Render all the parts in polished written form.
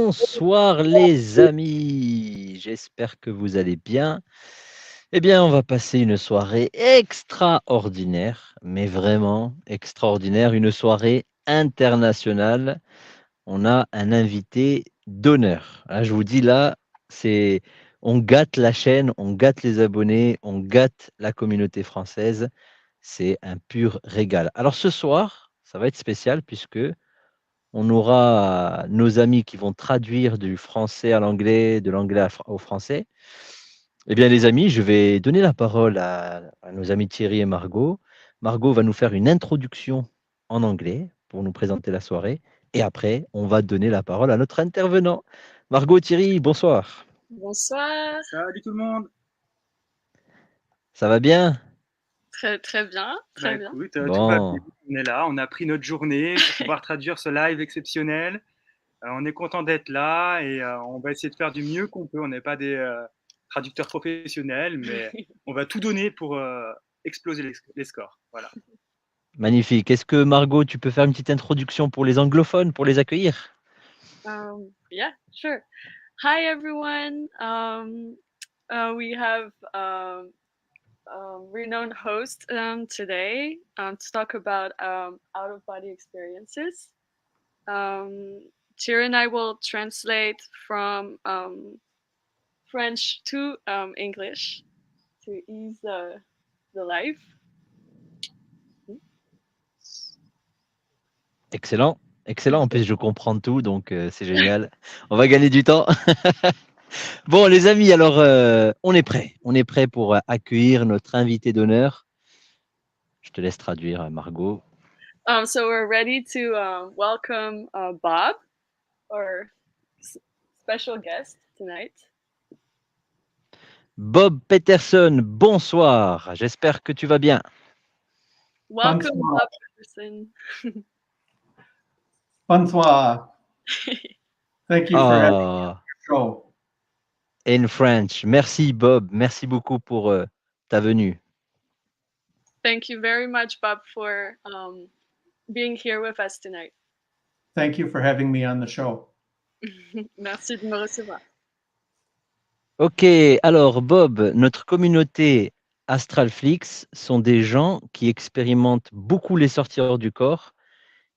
Bonsoir les amis, j'espère que vous allez bien. Eh bien, on va passer une soirée extraordinaire, mais vraiment extraordinaire, une soirée internationale. On a un invité d'honneur. Hein, je vous dis là, c'est on gâte la chaîne, on gâte les abonnés, on gâte la communauté française. C'est un pur régal. Alors ce soir, ça va être spécial puisque on aura nos amis qui vont traduire du français à l'anglais, de l'anglais au français. Eh bien, les amis, je vais donner la parole à nos amis Thierry et Margot. Margot va nous faire une introduction en anglais pour nous présenter la soirée. Et après, on va donner la parole à notre intervenant. Margot, Thierry, bonsoir. Bonsoir. Salut tout le monde. Ça va bien? Très, très bien, très bien. Écoute, tout va bien. Bon. On est là, on a pris notre journée pour pouvoir traduire ce live exceptionnel. On est content d'être là et on va essayer de faire du mieux qu'on peut. On n'est pas des traducteurs professionnels, mais on va tout donner pour exploser les scores. Voilà. Magnifique. Est-ce que Margot, tu peux faire une petite introduction pour les anglophones, pour les accueillir? Yeah, sure. Hi, everyone. We have renowned host today to talk about out-of-body experiences. Thierry and I will translate from French to English to ease the life. Excellent, excellent. En plus, je comprends tout, donc c'est génial. On va gagner du temps. Bon, les amis, alors on est prêt. On est prêt pour accueillir notre invité d'honneur. Je te laisse traduire, Margot. So we're ready to welcome Bob, our special guest tonight. Bob Peterson, bonsoir. J'espère que tu vas bien. Welcome, Bonsoir. Bob Peterson. Bonsoir. Thank you for having me on your show. In French. Merci, Bob. Merci beaucoup pour ta venue. Thank you very much, Bob, for being here with us tonight. Thank you for having me on the show. Merci de me recevoir. Ok, alors Bob, notre communauté Astralflix sont des gens qui expérimentent beaucoup les sorties hors du corps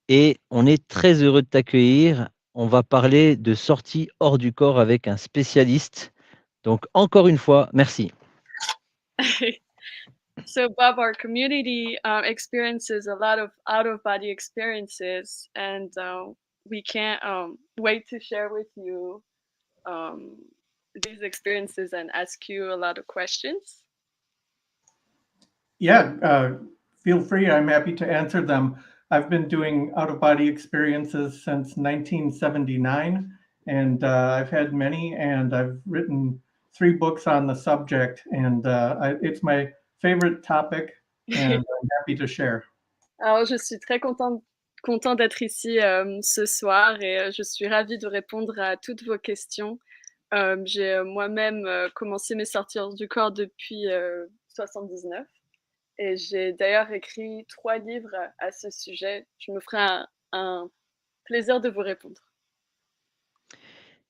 et on est très heureux de t'accueillir. On va parler de sorties hors du corps avec un spécialiste. Donc encore une fois, merci. So, Bob, our community experiences a lot of out-of-body experiences, and we can't wait to share with you these experiences and ask you a lot of questions. Yeah, feel free. I'm happy to answer them. I've been doing out-of-body experiences since 1979, and I've had many, and I've written 3 books on the subject, and it's my favorite topic, and I'm happy to share. Alors, je suis très content d'être ici ce soir et je suis ravie de répondre à toutes vos questions. J'ai moi-même commencé mes sorties hors du corps depuis 79 et j'ai d'ailleurs écrit 3 livres à ce sujet. Je me ferai un plaisir de vous répondre.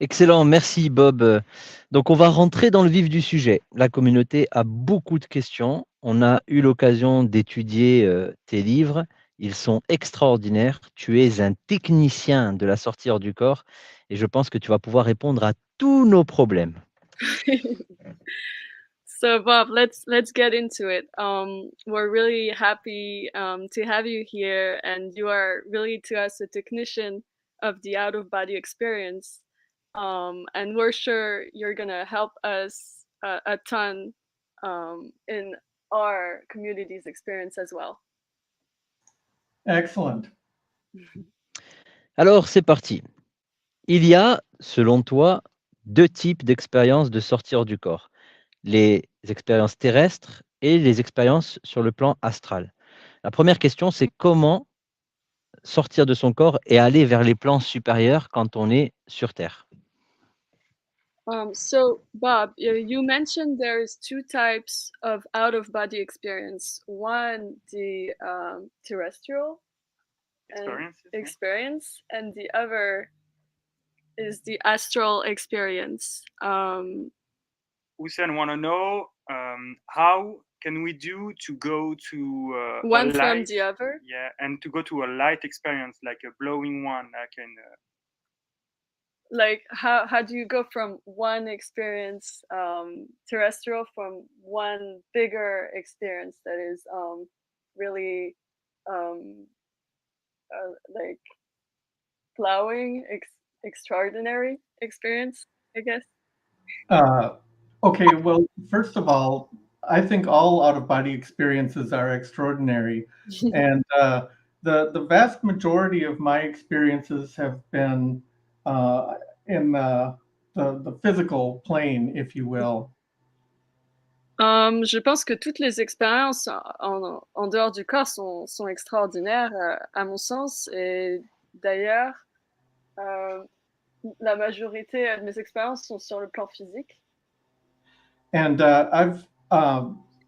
Excellent, merci Bob. Donc on va rentrer dans le vif du sujet. La communauté a beaucoup de questions. On a eu l'occasion d'étudier tes livres. Ils sont extraordinaires. Tu es un technicien de la sortie hors du corps et je pense que tu vas pouvoir répondre à tous nos problèmes. So Bob, let's get into it. We're really happy to have you here, and you are really to us a technician of the out-of-body experience. And we're sure you're gonna help us a ton in our community's experience as well. Excellent. Alors c'est parti. Il y a, selon toi, 2 types d'expériences de sortie hors du corps. Les expériences terrestres et les expériences sur le plan astral. La première question, c'est comment sortir de son corps et aller vers les plans supérieurs quand on est sur Terre. So Bob, you mentioned there's 2 types of out-of-body experience. One, the terrestrial experience, and the other is the astral experience. Hussein want to know how can we do to go to One a from light, the other. yeah, and to go to a light experience, like a glowing one. I can. Like how do you go from one experience terrestrial from one bigger experience that is really um like flowing extraordinary experience, I guess. Okay, well, first of all, I think all out-of-body experiences are extraordinary, and the vast majority of my experiences have been in the physical plane, if you will. Je pense que toutes les expériences en dehors du corps sont extraordinaires à mon sens, et d'ailleurs euh, la majorité de mes expériences sont sur le plan physique. And I've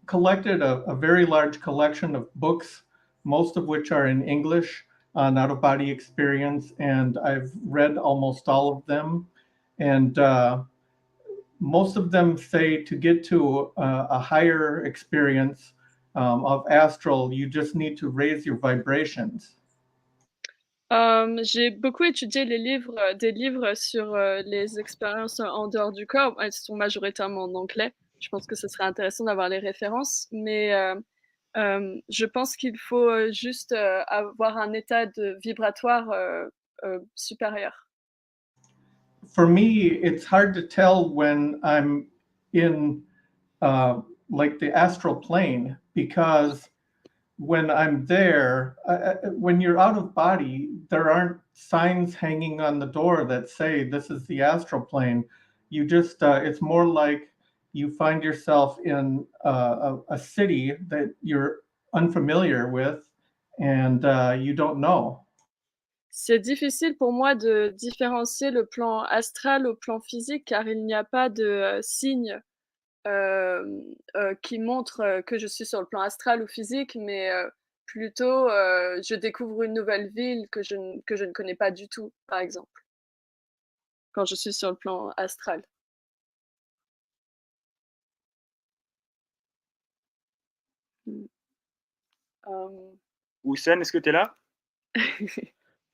collected a very large collection of books, most of which are in English on out-of-body experience, and I've read almost all of them. And most of them say to get to a higher experience of astral, you just need to raise your vibrations. J'ai beaucoup étudié des livres sur les expériences en dehors du corps. Elles sont majoritairement en anglais. Je pense que ce serait intéressant d'avoir les références, mais je pense qu'il faut juste avoir un état de vibratoire supérieur. For me, it's hard to tell when I'm in like the astral plane, because when I'm there, when you're out of body, there aren't signs hanging on the door that say this is the astral plane. You just, it's more like you find yourself in a city that you're unfamiliar with, and you don't know. C'est difficile pour moi de différencier le plan astral au plan physique, car il n'y a pas de signe qui montre que je suis sur le plan astral ou physique, mais plutôt je découvre une nouvelle ville que je ne connais pas du tout, par exemple, quand je suis sur le plan astral. Mmh. Hussein, est-ce que tu es là?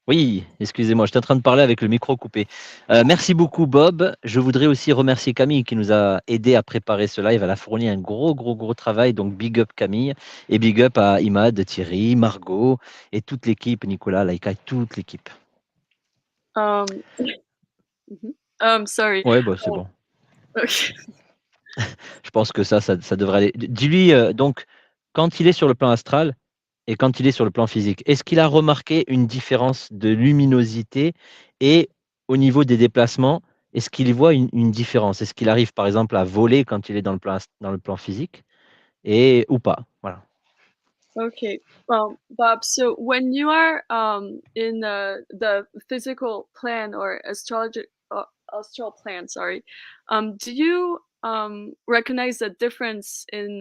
Oui, excusez-moi, j'étais en train de parler avec le micro coupé. Merci beaucoup, Bob. Je voudrais aussi remercier Camille qui nous a aidé à préparer ce live. Elle a fourni un gros travail, donc big up Camille et big up à Imad, Thierry, Margot et toute l'équipe, Nicolas, Laïka, toute l'équipe. Sorry. Ouais, bah, c'est bon. Okay. Je pense que ça devrait aller. Dis-lui, donc, quand il est sur le plan astral et quand il est sur le plan physique, est-ce qu'il a remarqué une différence de luminosité et au niveau des déplacements, est-ce qu'il voit une différence? Est-ce qu'il arrive, par exemple, à voler quand il est dans le plan physique et ou pas? Voilà. Okay. Well, Bob, so when you are in the physical plan or astral plan, sorry, do you recognize a difference in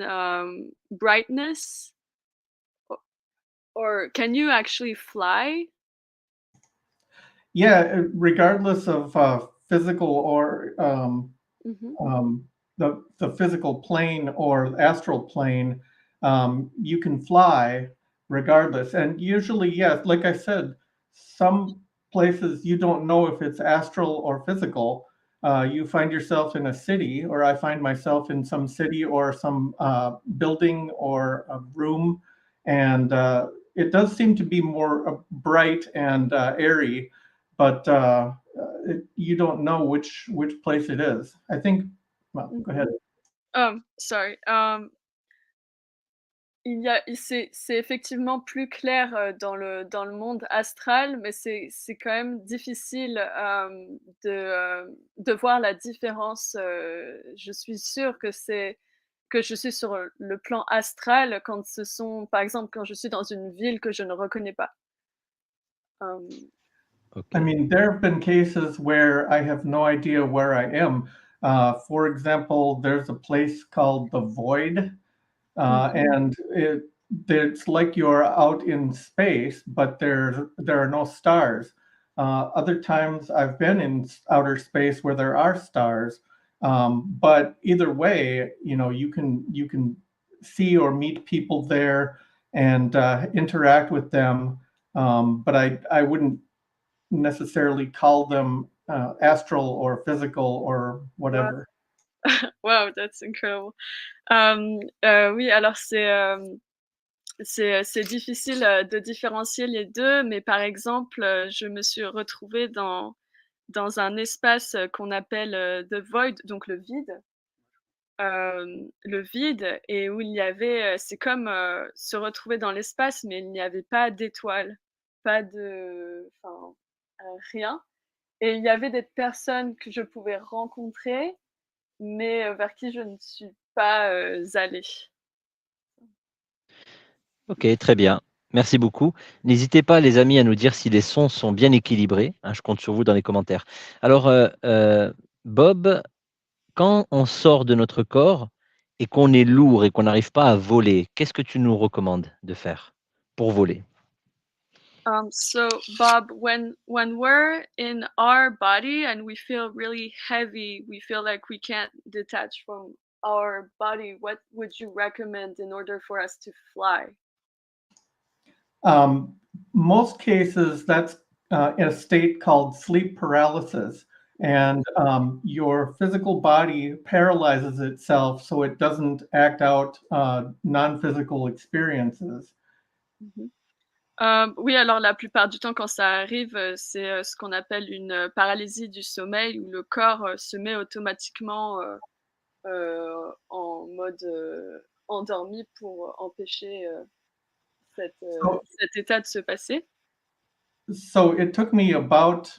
brightness, or can you actually fly? Yeah, regardless of physical or the physical plane or astral plane, you can fly regardless. And usually, yes, like I said, some places you don't know if it's astral or physical. You find yourself in a city, or I find myself in some city or some building or a room, and it does seem to be more bright and airy, but you don't know which place it is. I think. Well, go ahead. Sorry. C'est effectivement plus clair dans le monde astral, mais c'est quand même difficile de voir la différence. Je suis sûre que je suis sur le plan astral quand par exemple, quand je suis dans une ville que je ne reconnais pas. I mean, there have been cases where I have no idea where I am. For example, there's a place called the Void, and it's like you're out in space, but there are no stars. Other times I've been in outer space where there are stars. But either way, you can see or meet people there and interact with them. But I wouldn't necessarily call them astral or physical or whatever. Wow, that's incredible. Oui, alors c'est difficile, de différencier les 2, mais par exemple, je me suis retrouvée dans un espace, qu'on appelle, the void, donc le vide et où il y avait, c'est comme, se retrouver dans l'espace, mais il n'y avait pas d'étoiles, pas de enfin, rien et il y avait des personnes que je pouvais rencontrer, mais vers qui je ne suis pas, allée. Ok, très bien. Merci beaucoup. N'hésitez pas, les amis, à nous dire si les sons sont bien équilibrés, hein, je compte sur vous dans les commentaires. Alors, Bob, quand on sort de notre corps et qu'on est lourd et qu'on n'arrive pas à voler, qu'est-ce que tu nous recommandes de faire pour voler? So Bob, when we're in our body and we feel really heavy, we feel like we can't detach from our body, what would you recommend in order for us to fly? Most cases, that's in a state called sleep paralysis. And your physical body paralyzes itself so it doesn't act out non-physical experiences. Mmh. Oui, alors la plupart du temps quand ça arrive, c'est, ce qu'on appelle une, paralysie du sommeil où le corps, se met automatiquement, en mode, endormi pour empêcher, So, cet état de se passer. so it took me about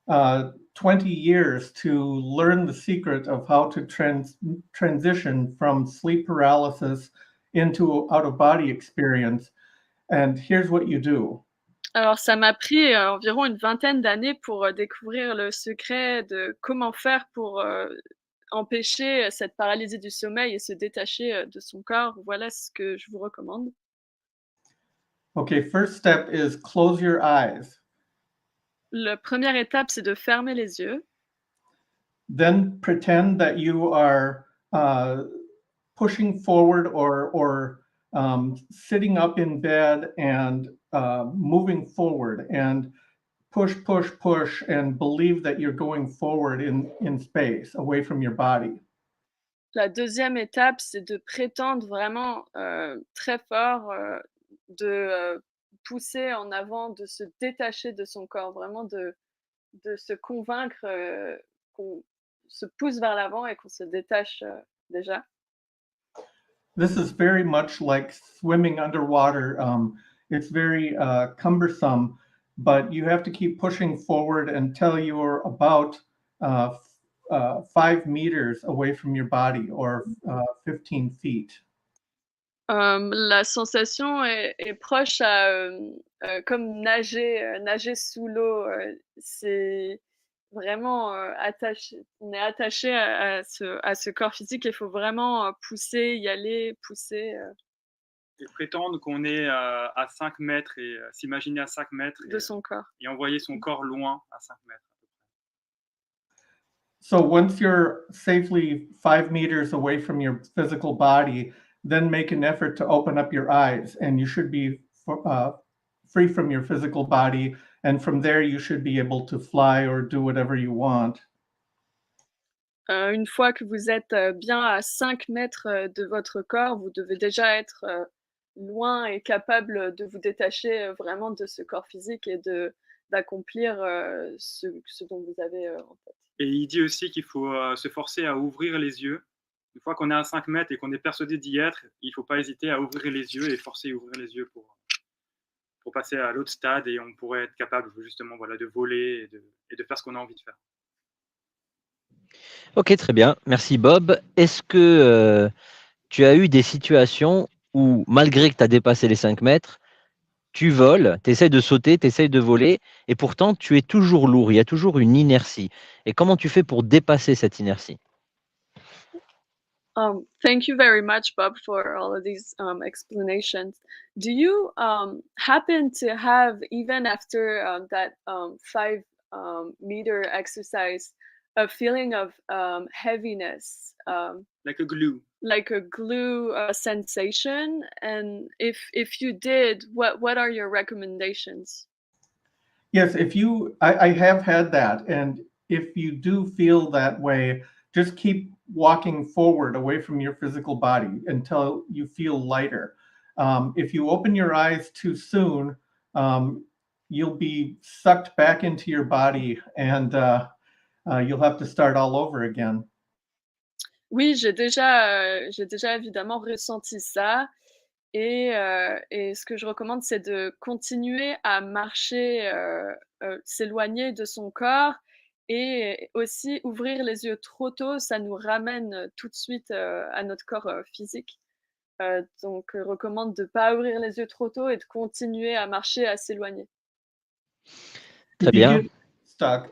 20 years to learn the secret of how to transition from sleep paralysis into out-of-body experience. And here's what you do. Alors ça m'a pris, environ une vingtaine d'années pour, découvrir le secret de comment faire pour, empêcher, cette paralysie du sommeil et se détacher, de son corps. Voilà ce que je vous recommande. Okay, first step is close your eyes. La première étape, c'est de fermer les yeux. Then pretend that you are pushing forward or sitting up in bed and moving forward and push and believe that you're going forward in space away from your body. La deuxième étape, c'est de prétendre vraiment, très fort, pousser en avant, de se détacher de son corps, vraiment de se convaincre, qu'on se pousse vers l'avant et qu'on se détache, déjà. This is very much like swimming underwater. It's very cumbersome, but you have to keep pushing forward until you're about 5 meters away from your body or 15 feet. La sensation est proche à, comme nager sous l'eau, c'est vraiment, attaché on est attaché à ce corps physique et il faut vraiment, pousser, y aller, pousser, Et prétendre qu'on est à 5 mètres et s'imaginer à 5 mètres de son corps. et envoyer son corps loin à 5 mètres. So once you're safely 5 meters away from your physical body, then make an effort to open up your eyes, and you should be free from your physical body. And from there, you should be able to fly or do whatever you want. Une fois que vous êtes, bien à 5 mètres, de votre corps, vous devez déjà être, loin et capable, de vous détacher, vraiment de ce corps physique et d'accomplir, ce dont vous avez, en tête. Et il dit aussi qu'il faut se forcer à ouvrir les yeux. Une fois qu'on est à 5 mètres et qu'on est persuadé d'y être, il ne faut pas hésiter à ouvrir les yeux et forcer à ouvrir les yeux pour passer à l'autre stade et on pourrait être capable justement voilà, de voler et de faire ce qu'on a envie de faire. Ok, très bien. Merci Bob. Est-ce que tu as eu des situations où, malgré que tu as dépassé les 5 mètres, tu voles, tu essaies de sauter, tu essaies de voler, et pourtant tu es toujours lourd, il y a toujours une inertie. Et comment tu fais pour dépasser cette inertie? Thank you very much, Bob, for all of these explanations. Do you happen to have, even after that meter exercise, a feeling of heaviness, Like a glue. like a glue sensation? And if you did, what are your recommendations? Yes, I have had that. And if you do feel that way, just keep walking forward away from your physical body until you feel lighter. If you open your eyes too soon, you'll be sucked back into your body and you'll have to start all over again. Oui, j'ai déjà évidemment ressenti ça. Et ce que je recommande, c'est de continuer à marcher, s'éloigner de son corps et aussi ouvrir les yeux trop tôt, ça nous ramène, tout de suite, à notre corps, physique. Donc recommande de pas ouvrir les yeux trop tôt et de continuer à marcher, à s'éloigner. Très If you bien. get stuck,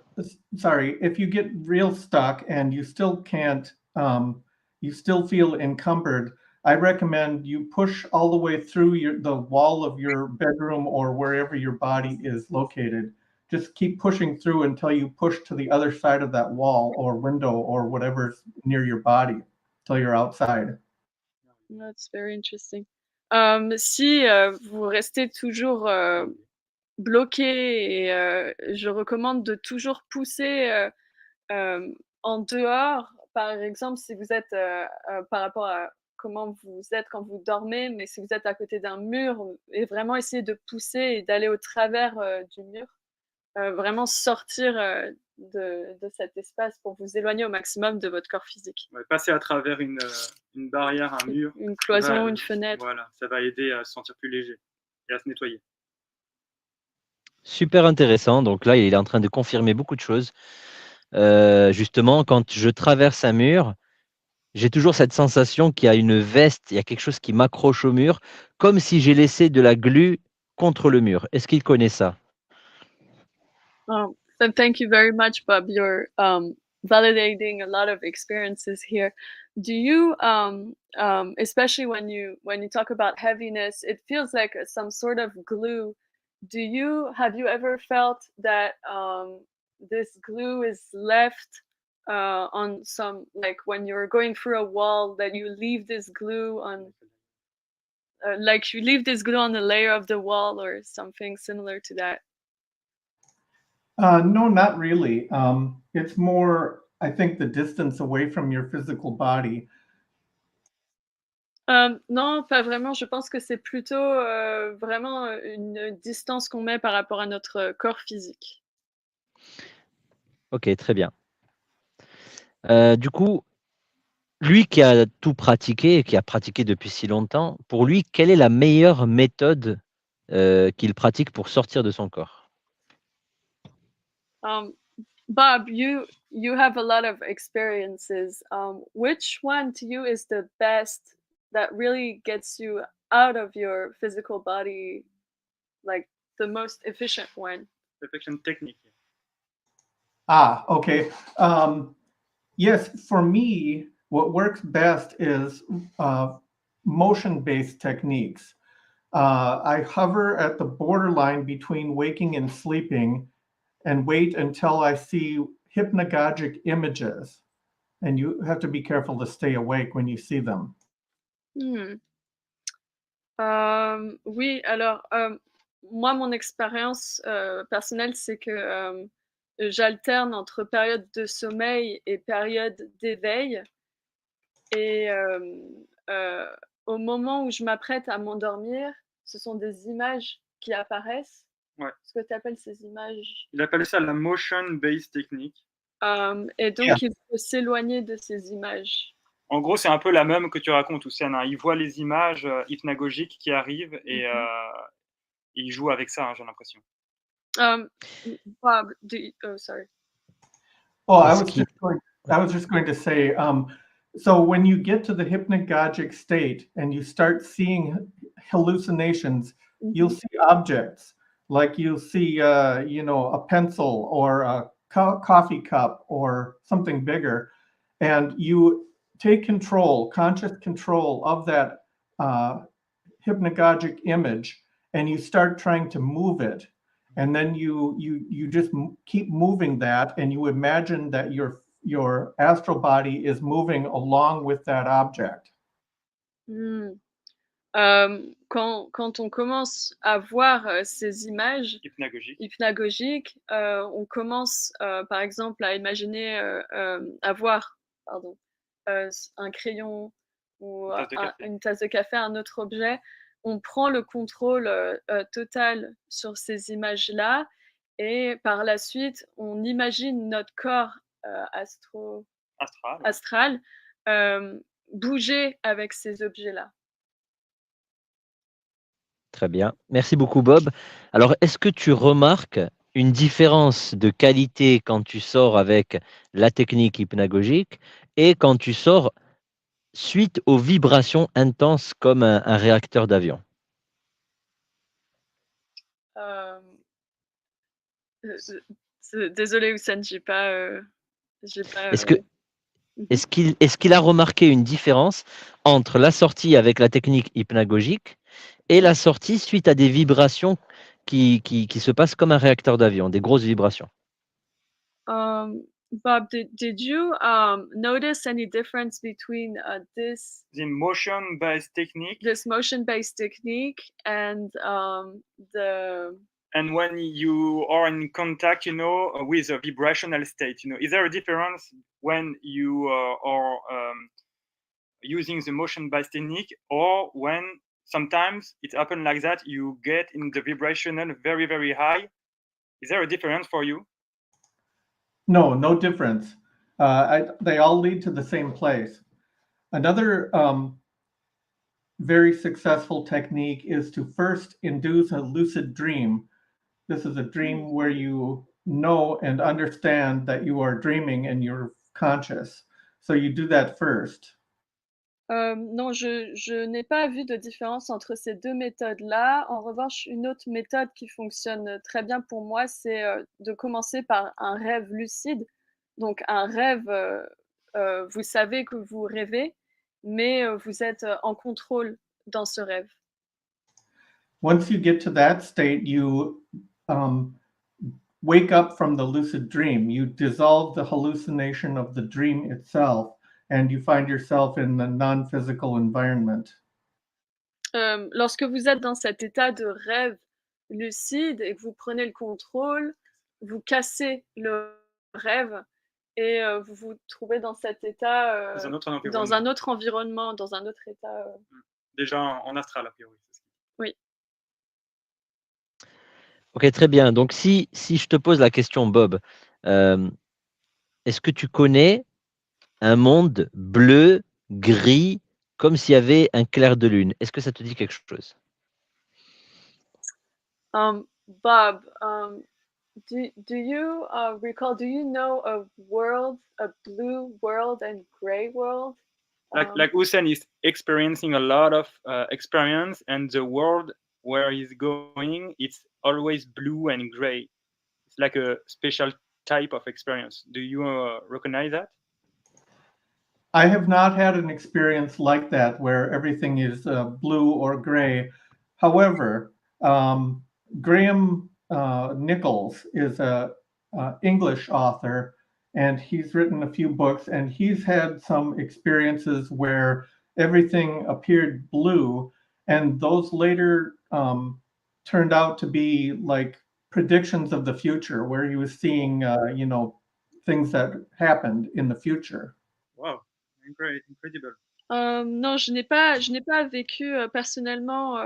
sorry, if you get real stuck and you still can't, you still feel encumbered, I recommend you push all the way through the wall of your bedroom or wherever your body is located. Just keep pushing through until you push to the other side of that wall or window or whatever's near your body, till you're outside. That's very interesting. Si, vous restez toujours, bloqué et je recommande de toujours pousser, en dehors. Par exemple, si vous êtes, par rapport à comment vous êtes quand vous dormez, mais si vous êtes à côté d'un mur et vraiment essayer de pousser et d'aller au travers, du mur, vraiment sortir, de cet espace pour vous éloigner au maximum de votre corps physique. Ouais, passer à travers une barrière, un mur. Une cloison, va- une fenêtre. Voilà, ça va aider à se sentir plus léger et à se nettoyer. Super intéressant. Donc là, il est en train de confirmer beaucoup de choses. Justement, quand je traverse un mur, j'ai toujours cette sensation qu'il y a une veste, il y a quelque chose qui m'accroche au mur, comme si j'ai laissé de la glu contre le mur. Est-ce qu'il connaît ça? So thank you very much, Bob. You're validating a lot of experiences here. Do you, especially when you talk about heaviness, it feels like some sort of glue. Have you ever felt that this glue is left on some, like when you're going through a wall, that you leave this glue on, like you leave this glue on a layer of the wall or something similar to that? No, not really. It's more, I think, the distance away from your physical body. Non, pas vraiment. Je pense que c'est plutôt, vraiment, une distance qu'on met par rapport à notre corps physique. Ok, très bien. Du coup, lui qui a tout pratiqué, qui a pratiqué depuis si longtemps, pour lui, quelle est la meilleure méthode qu'il pratique pour sortir de son corps? Bob, you have a lot of experiences. Which one to you is the best that really gets you out of your physical body, like the most efficient one? Perfection technique. Okay. Yes, for me, what works best is motion-based techniques. I hover at the borderline between waking and sleeping and wait until I see hypnagogic images. And you have to be careful to stay awake when you see them. Hmm. Oui, alors, moi, mon expérience, personnelle, c'est que, j'alterne entre période de sommeil et période d'éveil et heu, au moment où je m'apprête à m'endormir, ce sont des images qui apparaissent. Ouais. Ce que tu appelles ces images? Il appelle ça la motion-based technique. Et donc il faut s'éloigner de ces images. En gros, c'est un peu la même que tu racontes, Ousseyne, hein. Il voit les images hypnagogiques qui arrivent et il joue avec ça, hein, j'ai l'impression. Bob, sorry. Oh, Est-ce qu'il- I was just going to say, so when you get to the hypnagogic state and you start seeing hallucinations, you'll see objects like you'll see, a pencil or a coffee cup or something bigger, and you take conscious control of that hypnagogic image, and you start trying to move it. and then you just keep moving that, and you imagine that your astral body is moving along with that object. Mmh. Quand on commence à voir, ces images hypnagogiques, on commence, par exemple, à imaginer, à voir, pardon, un crayon ou une tasse de café, un autre objet. On prend le contrôle, total sur ces images-là et par la suite, on imagine notre corps, astral, bouger avec ces objets-là. Très bien. Merci beaucoup, Bob. Alors, est-ce que tu remarques une différence de qualité quand tu sors avec la technique hypnagogique et quand tu sors suite aux vibrations intenses comme un réacteur d'avion? Désolée Houssane, j'ai pas, Est-ce que Mmh. est-ce qu'il a remarqué une différence entre la sortie avec la technique hypnagogique et la sortie suite à des vibrations qui se passent comme un réacteur d'avion, des grosses vibrations? Bob, did you notice any difference between The motion-based technique this motion-based technique and the and when you are in contact, with a vibrational state, is there a difference when you are using the motion-based technique, or when sometimes it happens like that, you get in the vibrational very, very high? Is there a difference for you? No difference. They all lead to the same place. Another very successful technique is to first induce a lucid dream. This is a dream where you know and understand that you are dreaming and you're conscious. So you do that first. Non, je n'ai pas vu de différence entre ces 2 méthodes-là. En revanche, une autre méthode qui fonctionne très bien pour moi, c'est, de commencer par un rêve lucide. Donc un rêve, vous savez que vous rêvez, mais, vous êtes, en contrôle dans ce rêve. Once you get to that state, you wake up from the lucid dream. You dissolve the hallucination of the dream itself, and you find yourself in the non-physical environment. Lorsque vous êtes dans cet état de rêve lucide et que vous prenez le contrôle, vous cassez le rêve et vous vous trouvez dans cet état, Dans un autre environnement, dans un autre état, Déjà en astral, a priori. oui. OK, très bien. Donc si je te pose la question, Bob, est-ce que tu connais un monde bleu, gris, comme s'il y avait un clair de lune? Est-ce que ça te dit quelque chose? Bob, do you recall? Do you know a world, a blue world and gray world? Like Hussein is experiencing a lot of experience, and the world where he's going, it's always blue and gray. It's like a special type of experience. Do you recognize that? I have not had an experience like that where everything is blue or gray. However, Graham Nichols is a English author, and he's written a few books, and he's had some experiences where everything appeared blue, and those later turned out to be like predictions of the future, where he was seeing, things that happened in the future. Wow, incredible. Non, je n'ai pas vécu, personnellement,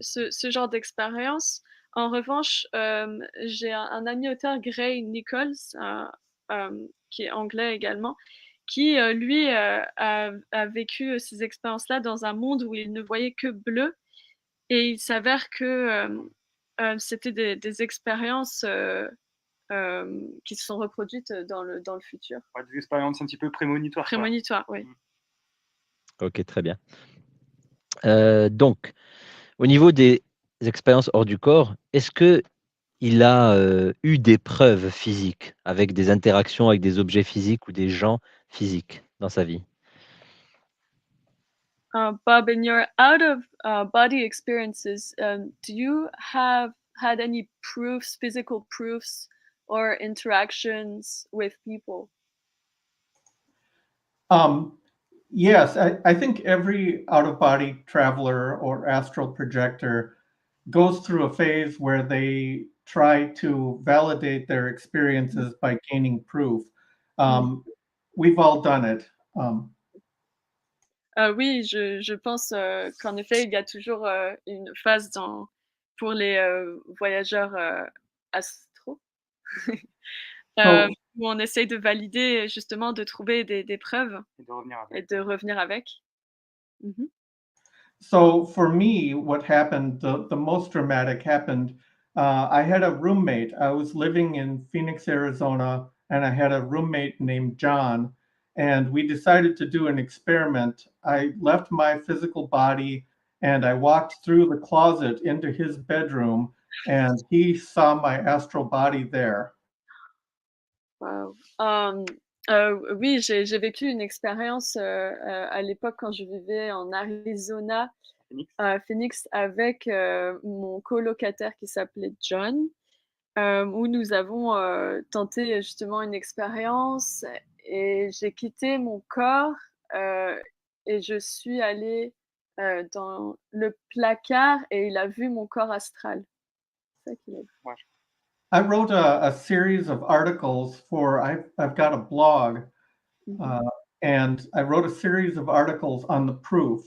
ce genre d'expérience. En revanche, j'ai un ami auteur, Gray Nichols, qui est anglais également, qui, lui, a vécu ces expériences-là dans un monde où il ne voyait que bleu et il s'avère que, c'était des expériences, qui se sont reproduites, dans le futur. Ouais, des expériences un petit peu prémonitoires. Prémonitoires, oui. OK, très bien. Donc, au niveau des expériences hors du corps, est-ce qu'il a, eu des preuves physiques avec des interactions avec des objets physiques ou des gens physiques dans sa vie? Bob, in your out of body experiences, do you have had any proofs, physical proofs, or interactions with people? Yes, I think every out-of-body traveler or astral projector goes through a phase where they try to validate their experiences by gaining proof. We've all done it. Oui, je pense qu'en effet, il y a toujours une phase pour les voyageurs astro So, où on essaye de valider, justement, de trouver des preuves Et de revenir et avec. de revenir avec. Mhm. so for me, what happened, the most dramatic happened. I had a roommate. I was living in Phoenix, Arizona, and I had a roommate named John. And we decided to do an experiment. I left my physical body and I walked through the closet into his bedroom, and he saw my astral body there. Waouh. Oui, j'ai vécu une expérience à l'époque quand je vivais en Arizona, Phoenix. à Phoenix, avec mon colocataire qui s'appelait John, où nous avons tenté justement une expérience et j'ai quitté mon corps et je suis allée dans le placard et il a vu mon corps astral. C'est ça qu'il a vu. Ouais. I wrote a series of articles for, I've got a blog, and I wrote a series of articles on the proof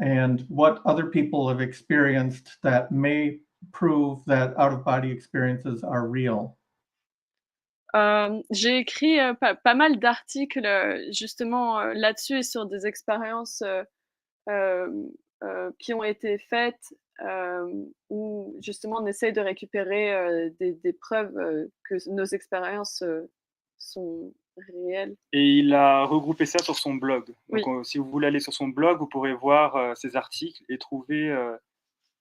and what other people have experienced that may prove that out-of-body experiences are real. J'ai écrit pas mal d'articles justement là-dessus et sur des expériences qui ont été faites où justement on essaye de récupérer des preuves que nos expériences sont réelles. Et il a regroupé ça sur son blog. Oui. Donc, si vous voulez aller sur son blog, vous pourrez voir ses articles et trouver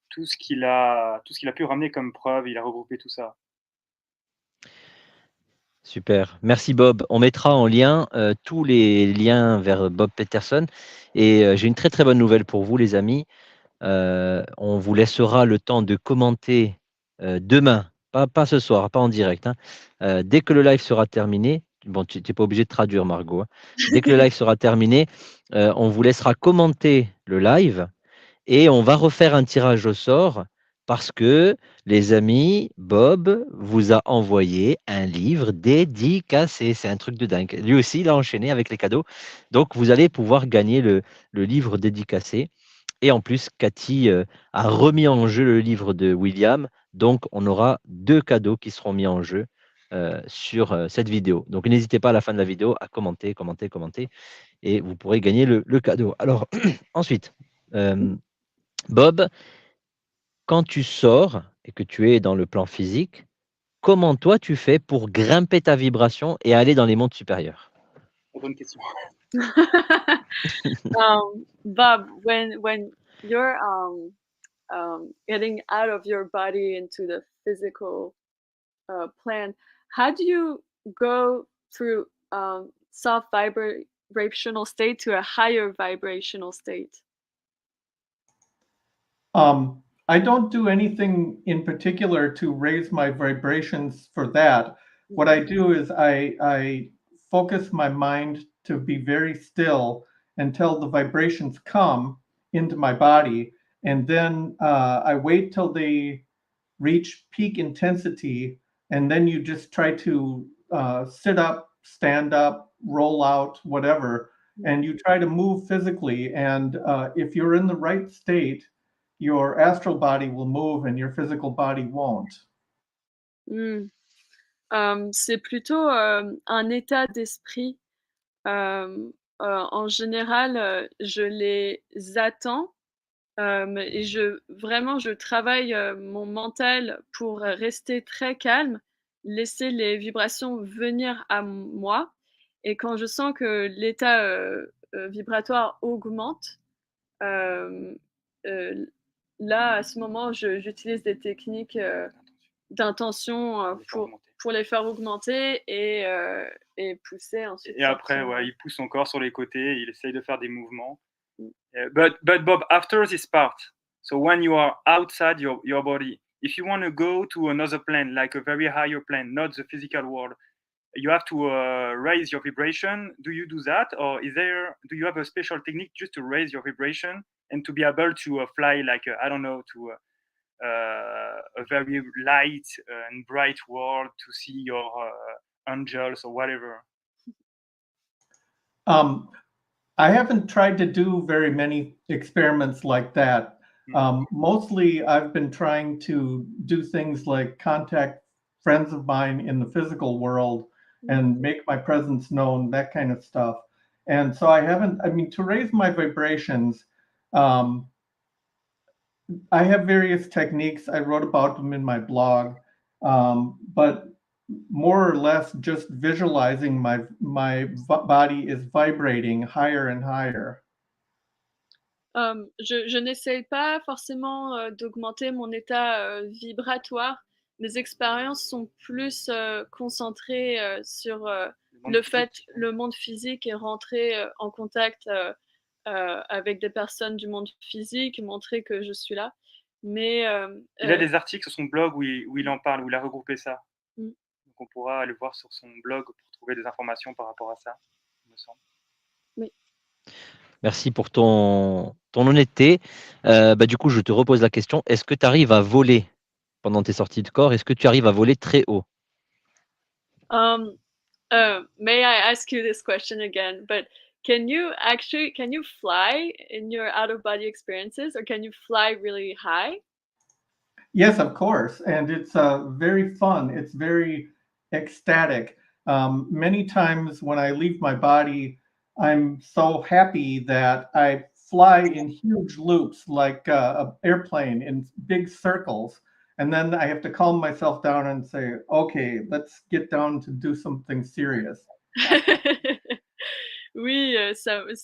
tout ce qu'il a pu ramener comme preuve. Il a regroupé tout ça. Super. Merci Bob. On mettra en lien tous les liens vers Bob Peterson. Et j'ai une très très bonne nouvelle pour vous les amis. On vous laissera le temps de commenter demain, pas ce soir, pas en direct, hein. Dès que le live sera terminé, bon, tu n'es pas obligé de traduire Margot, hein. Dès que le live sera terminé, on vous laissera commenter le live et on va refaire un tirage au sort parce que, les amis, Bob vous a envoyé un livre dédicacé. C'est un truc de dingue. Lui aussi, il a enchaîné avec les cadeaux. Donc, vous allez pouvoir gagner le livre dédicacé. Et en plus, Cathy a remis en jeu le livre de William. Donc, on aura 2 cadeaux qui seront mis en jeu sur cette vidéo. Donc, n'hésitez pas à la fin de la vidéo à commenter et vous pourrez gagner le cadeau. Alors, ensuite, Bob, quand tu sors et que tu es dans le plan physique, comment toi tu fais pour grimper ta vibration et aller dans les mondes supérieurs? Bonne question. Bob, when you're getting out of your body into the physical plan, how do you go through soft vibrational state to a higher vibrational state? I don't do anything in particular to raise my vibrations for that. What I do is I focus my mind to be very still until the vibrations come into my body. And then I wait till they reach peak intensity. And then you just try to sit up, stand up, roll out, whatever. And you try to move physically. And if you're in the right state, your astral body will move and your physical body won't. C'est plutôt un état d'esprit. En général, je les attends et vraiment, je travaille mon mental pour rester très calme, laisser les vibrations venir à moi. Et quand je sens que l'état vibratoire augmente, euh, euh, là, à ce moment, j'utilise des techniques d'intention pour les faire augmenter et pousser ensuite. Et après, il pousse son corps sur les côtés, il essaye de faire des mouvements. But Bob, after this part, so when you are outside your body, if you want to go to another plane, like a very higher plane, not the physical world, you have to raise your vibration. Do you do that, or do you have a special technique just to raise your vibration and to be able to fly, like I don't know, to a very light and bright world, to see your angels or whatever? I haven't tried to do very many experiments like that. Mostly I've been trying to do things like contact friends of mine in the physical world and make my presence known, that kind of stuff. And so to raise my vibrations, I have various techniques. I wrote about them in my blog, but more or less just visualizing my body is vibrating higher and higher. Je n'essaye pas forcément d'augmenter mon état vibratoire. Mes expériences sont plus concentrées sur le monde physique et rentrer en contact avec des personnes du monde physique, montrer que je suis là. Mais il a des articles sur son blog où il en parle, où il a regroupé ça. Donc on pourra aller voir sur son blog pour trouver des informations par rapport à ça, il me semble. Oui. Merci pour ton honnêteté. Du coup, je te repose la question. Est-ce que tu arrives à voler pendant tes sorties de corps? Est-ce que tu arrives à voler très haut? May I ask you this question again? But can you fly in your out-of-body experiences, or can you fly really high? Yes, of course. And it's very fun. It's very ecstatic. Many times when I leave my body, I'm so happy that I fly in huge loops like an airplane in big circles. And then I have to calm myself down and say, okay, let's get down to do something serious. Oui,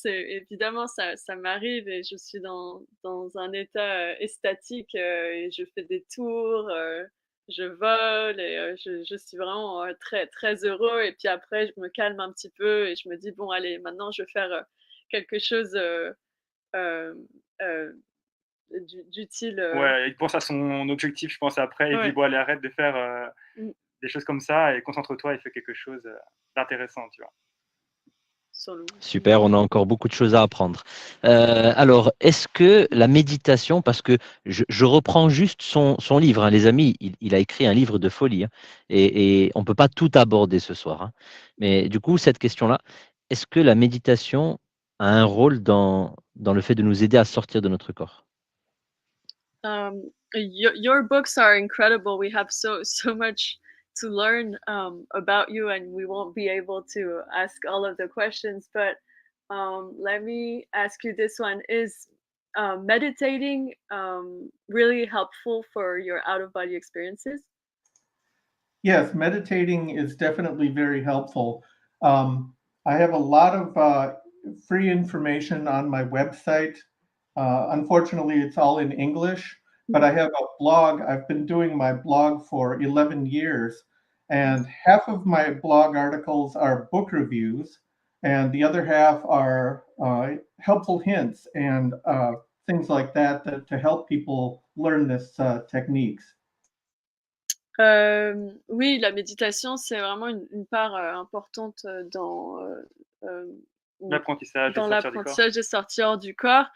évidemment, ça m'arrive et je suis dans un état extatique et je fais des tours, je vole et je suis vraiment très, très heureux. Et puis après, je me calme un petit peu et je me dis, bon, allez, maintenant, je vais faire quelque chose d'utile. Ouais, il pense à son objectif, je pense, après. Il dit, bon, allez, arrête de faire des choses comme ça et concentre-toi et fais quelque chose d'intéressant, tu vois. Super, on a encore beaucoup de choses à apprendre. Alors, est-ce que la méditation, parce que je reprends juste son livre, hein, les amis, il a écrit un livre de folie, hein, et on ne peut pas tout aborder ce soir, hein. Mais du coup, cette question-là, est-ce que la méditation a un rôle dans le fait de nous aider à sortir de notre corps? Your books are incredible. We have so much to learn about you, and we won't be able to ask all of the questions, but let me ask you this one. Is meditating really helpful for your out-of-body experiences? Yes, meditating is definitely very helpful. I have a lot of free information on my website. Unfortunately, it's all in English, but I have a blog. I've been doing my blog for 11 years, and half of my blog articles are book reviews, and the other half are helpful hints and things like that to help people learn this techniques. Oui, la méditation, c'est vraiment une part importante dans l'apprentissage de sortir hors du corps.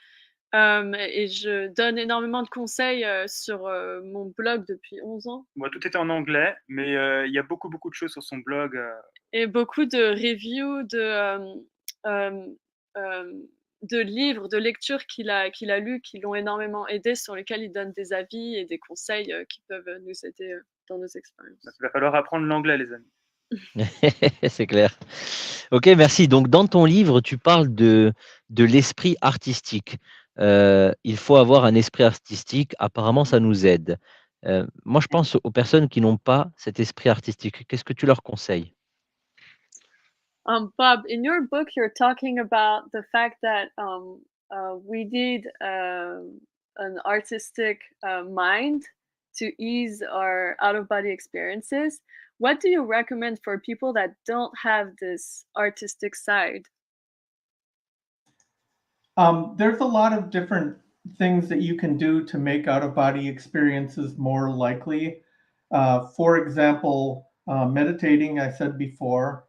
Et je donne énormément de conseils sur mon blog depuis 11 ans. Moi, tout était en anglais, mais il y a beaucoup de choses sur son blog. Et beaucoup de reviews de livres, de lectures qu'il a lus, qui l'ont énormément aidé, sur lesquels il donne des avis et des conseils qui peuvent nous aider dans nos expériences. Il va falloir apprendre l'anglais, les amis. C'est clair. Ok, merci. Donc, dans ton livre, tu parles de l'esprit artistique. Il faut avoir un esprit artistique. Apparemment, ça nous aide. Moi, je pense aux personnes qui n'ont pas cet esprit artistique. Qu'est-ce que tu leur conseilles? Bob, in your book, you're talking about the fact that we need an artistic mind to ease our out-of-body experiences. What do you recommend for people that don't have this artistic side? There's a lot of different things that you can do to make out-of-body experiences more likely. For example, meditating, I said before.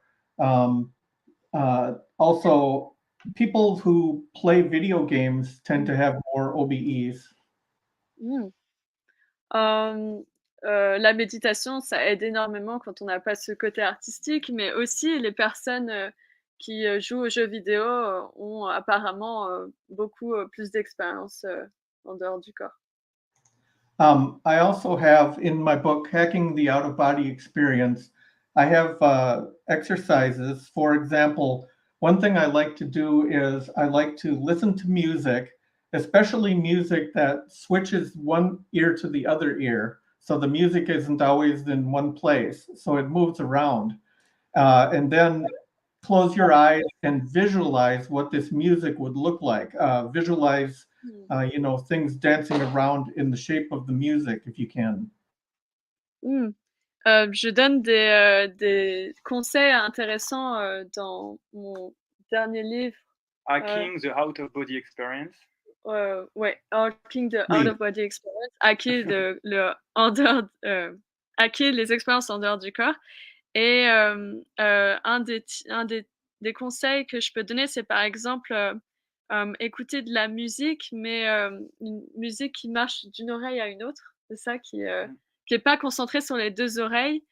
Also, people who play video games tend to have more OBEs. Mmh. La méditation, ça aide énormément quand on n'a pas ce côté artistique, mais aussi les personnes, qui, jouent aux jeux vidéo, ont apparemment, beaucoup, plus d'expérience, en dehors du corps. I also have in my book, Hacking the Out of Body Experience, I have exercises. For example, one thing I like to do is I like to listen to music, especially music that switches one ear to the other ear. So the music isn't always in one place, so it moves around. And then close your eyes and visualize what this music would look like. Visualize things dancing around in the shape of the music if you can. Mmh. Je donne des conseils intéressants, dans mon dernier livre. Hacking the out of body experience. Ouais, Hacking the Oui. Out of Body Experience, hacker les expériences en dehors du corps. Et un des conseils que je peux donner, c'est par exemple, écouter de la musique, mais une musique qui marche d'une oreille à une autre. C'est ça qui est pas concentrée sur les 2 oreilles.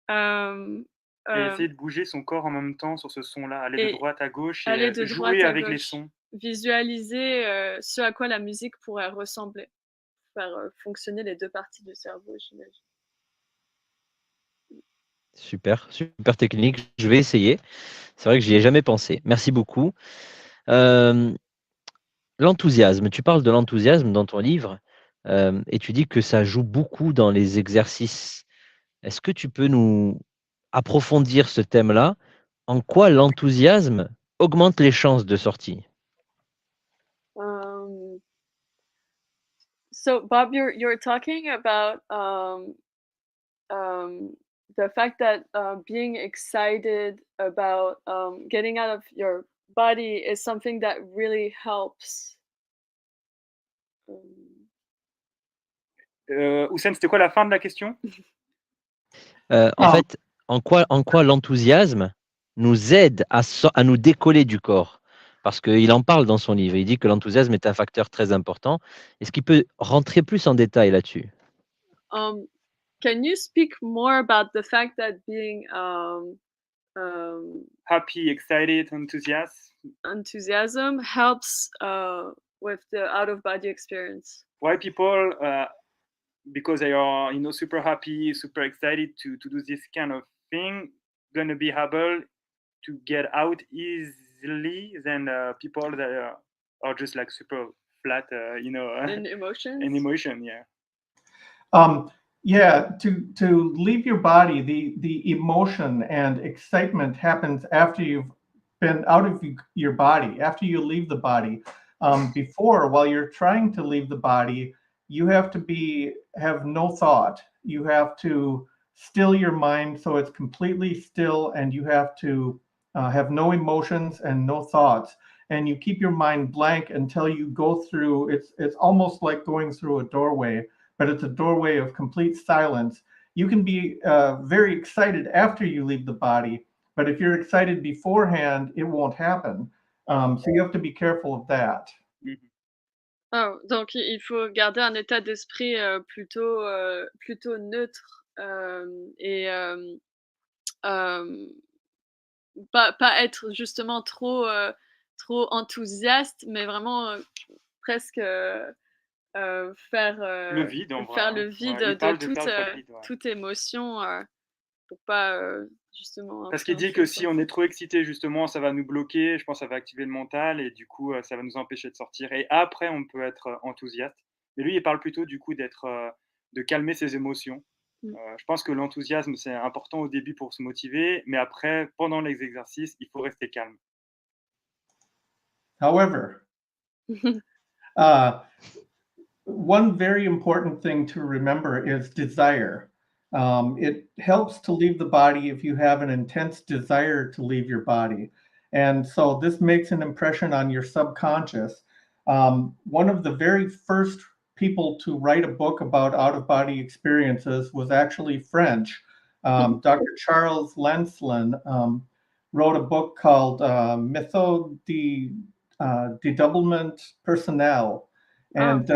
Hem, Et essayer hem de bouger son corps en même temps sur ce son-là, aller de Et droite à gauche aller et de droite jouer à avec les gauche. sons. Visualiser, ce à quoi la musique pourrait ressembler. Faire, fonctionner les 2 parties du cerveau, j'imagine. Super, super technique. Je vais essayer. C'est vrai que j'y ai jamais pensé. Merci beaucoup. L'enthousiasme, tu parles de l'enthousiasme dans ton livre, et tu dis que ça joue beaucoup dans les exercices. Est-ce que tu peux nous approfondir ce thème-là? En quoi l'enthousiasme augmente les chances de sortie? So Bob, you're talking about the fact that being excited about getting out of your body is something that really helps. Houssen, c'était quoi la fin de la question? En Ah. fait, en quoi l'enthousiasme nous aide à nous décoller du corps? Parce qu'il en parle dans son livre. Il dit que l'enthousiasme est un facteur très important. Est-ce qu'il peut rentrer plus en détail là-dessus? Can you speak more about the fact that being Happy, excited, enthusiasm helps with the out of body experience? Why people, because they are super happy, super excited to do this kind of thing, gonna be able to get out easily than people that are just like super flat, In emotions? in emotion, yeah. Yeah, to leave your body, the emotion and excitement happens after you've been out of your body, after you leave the body. Before, while you're trying to leave the body, you have to have no thought. You have to still your mind so it's completely still, and you have to have no emotions and no thoughts. And you keep your mind blank until you go through. It's almost like going through a doorway, but it's a doorway of complete silence. You can be very excited after you leave the body, but if you're excited beforehand, it won't happen. So you have to be careful of that. Oh, donc il faut garder un état d'esprit, plutôt neutre, et pas être justement trop enthousiaste, mais vraiment, presque, faire Le vide, en vrai, faire hein. le vide Ouais, il parle de de faire le vide, ouais. toute émotion, pour pas, justement Parce qu'il dit que si on est trop excité, justement, ça va nous bloquer, je pense que ça va activer le mental et du coup, ça va nous empêcher de sortir et après on peut être enthousiaste. Mais lui, il parle plutôt du coup de calmer ses émotions. Je pense que l'enthousiasme, c'est important au début pour se motiver, mais après, pendant les exercices, il faut rester calme. However, one very important thing to remember is desire. It helps to leave the body if you have an intense desire to leave your body. And so this makes an impression on your subconscious. One of the very first people to write a book about out-of-body experiences was actually French. Dr. Charles Lancelin wrote a book called Méthode de Dédoublement Personnel, and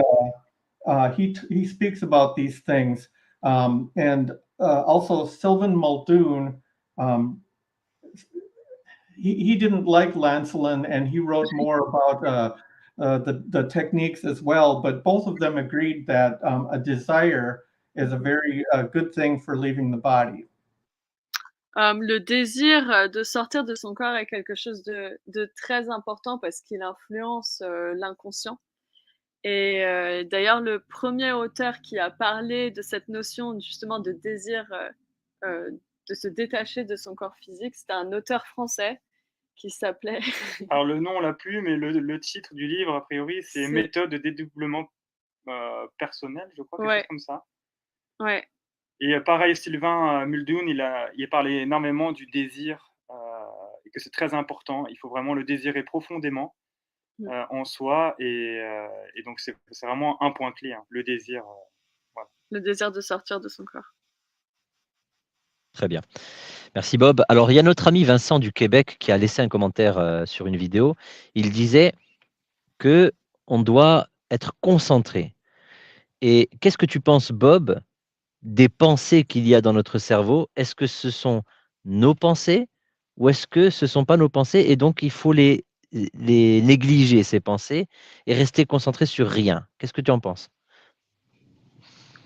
he speaks about these things. And also Sylvain Muldoon, he didn't like Lancelin, and he wrote more about the techniques as well, but both of them agreed that a desire is a very good thing for leaving the body. Le désir de sortir de son corps est quelque chose de très important parce qu'il influence l'inconscient. Et d'ailleurs, le premier auteur qui a parlé de cette notion justement de désir de se détacher de son corps physique, c'était un auteur français qui s'appelait... Alors le nom on l'a plus, mais le titre du livre, a priori, c'est Méthode de dédoublement personnel, je crois, quelque chose comme ça. Ouais. Et pareil, Sylvain Muldoon, il a parlé énormément du désir et que c'est très important. Il faut vraiment le désirer profondément en soi. Et donc, c'est vraiment un point clé, hein, le désir. Voilà. Le désir de sortir de son corps. Très bien. Merci Bob. Alors, il y a notre ami Vincent du Québec qui a laissé un commentaire sur une vidéo. Il disait qu'on doit être concentré. Et qu'est-ce que tu penses, Bob, des pensées qu'il y a dans notre cerveau? Est-ce que ce sont nos pensées ou est-ce que ce ne sont pas nos pensées et donc il faut les négliger, ces pensées, et rester concentré sur rien? Qu'est-ce que tu en penses?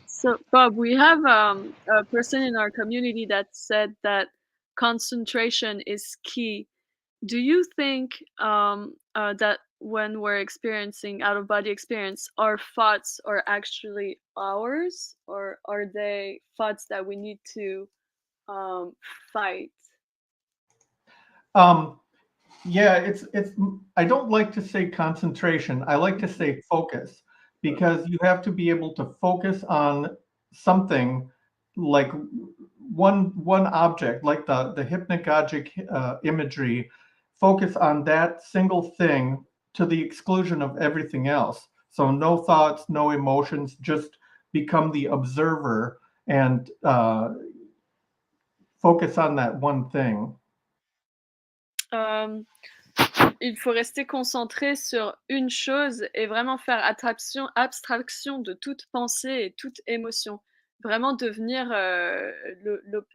So, Bob, we have a person in our community that said that concentration is key. Do you think that when we're experiencing out-of-body experience, our thoughts are actually ours, or are they thoughts that we need to fight? Yeah, it's. I don't like to say concentration. I like to say focus, because you have to be able to focus on something, like one object, like the hypnagogic imagery. Focus on that single thing to the exclusion of everything else. So no thoughts, no emotions, just become the observer and focus on that one thing. Il faut rester concentré sur une chose et vraiment faire abstraction de toute pensée et toute émotion. Vraiment devenir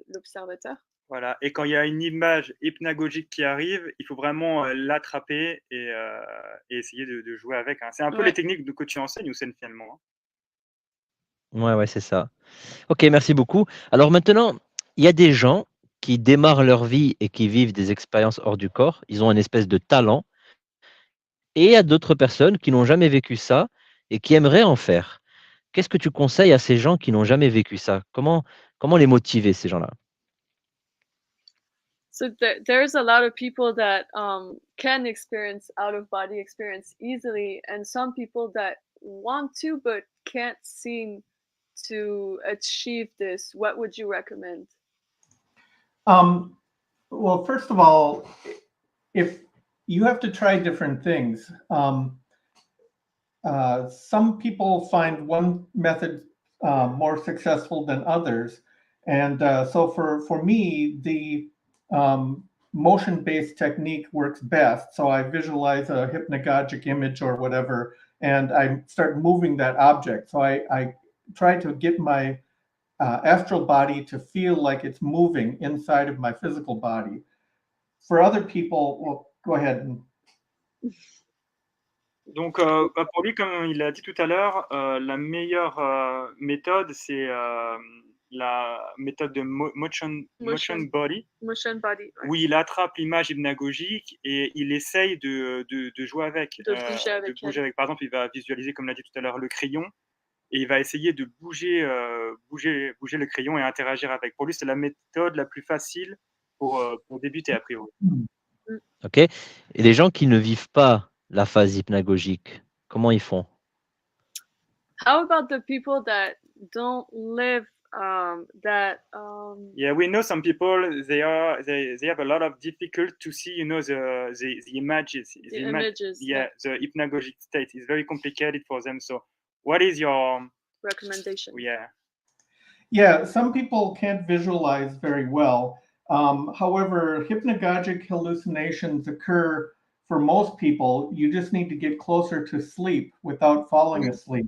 l'observateur. Voilà. Et quand il y a une image hypnagogique qui arrive, il faut vraiment l'attraper et essayer de jouer avec. Hein. C'est un peu les techniques que tu enseignes, Houssen, finalement. Hein. Ouais, c'est ça. Ok, merci beaucoup. Alors maintenant, il y a des gens qui démarrent leur vie et qui vivent des expériences hors du corps. Ils ont une espèce de talent. Et il y a d'autres personnes qui n'ont jamais vécu ça et qui aimeraient en faire. Qu'est-ce que tu conseilles à ces gens qui n'ont jamais vécu ça? Comment les motiver, ces gens-là? So there's a lot of people that can experience out-of-body experience easily, and some people that want to but can't seem to achieve this. What would you recommend? Well, first of all, if you have to try different things. Some people find one method more successful than others. And so for me, the motion-based technique works best. So I visualize a hypnagogic image or whatever, and I start moving that object. So I try to get my astral body to feel like it's moving inside of my physical body. For other people, well, go ahead. Donc, pour lui, comme il a dit tout à l'heure, la meilleure méthode, c'est la méthode de motion body. Motion body. Ouais. Où il attrape l'image hypnagogique et il essaye de jouer avec. De bouger avec. Par exemple, il va visualiser, comme l'a dit tout à l'heure, le crayon. Et il va essayer de bouger le crayon et interagir avec. Pour lui, c'est la méthode la plus facile pour débuter, a priori. Ok. Et les gens qui ne vivent pas la phase hypnagogique, comment ils font? How about the people that don't live Yeah, we know some people they have a lot of difficult to see, you know, the images. The images. Yeah, the hypnagogic state is very complicated for them. So, what is your recommendation? Yeah. Yeah, some people can't visualize very well. However, hypnagogic hallucinations occur for most people. You just need to get closer to sleep without falling asleep.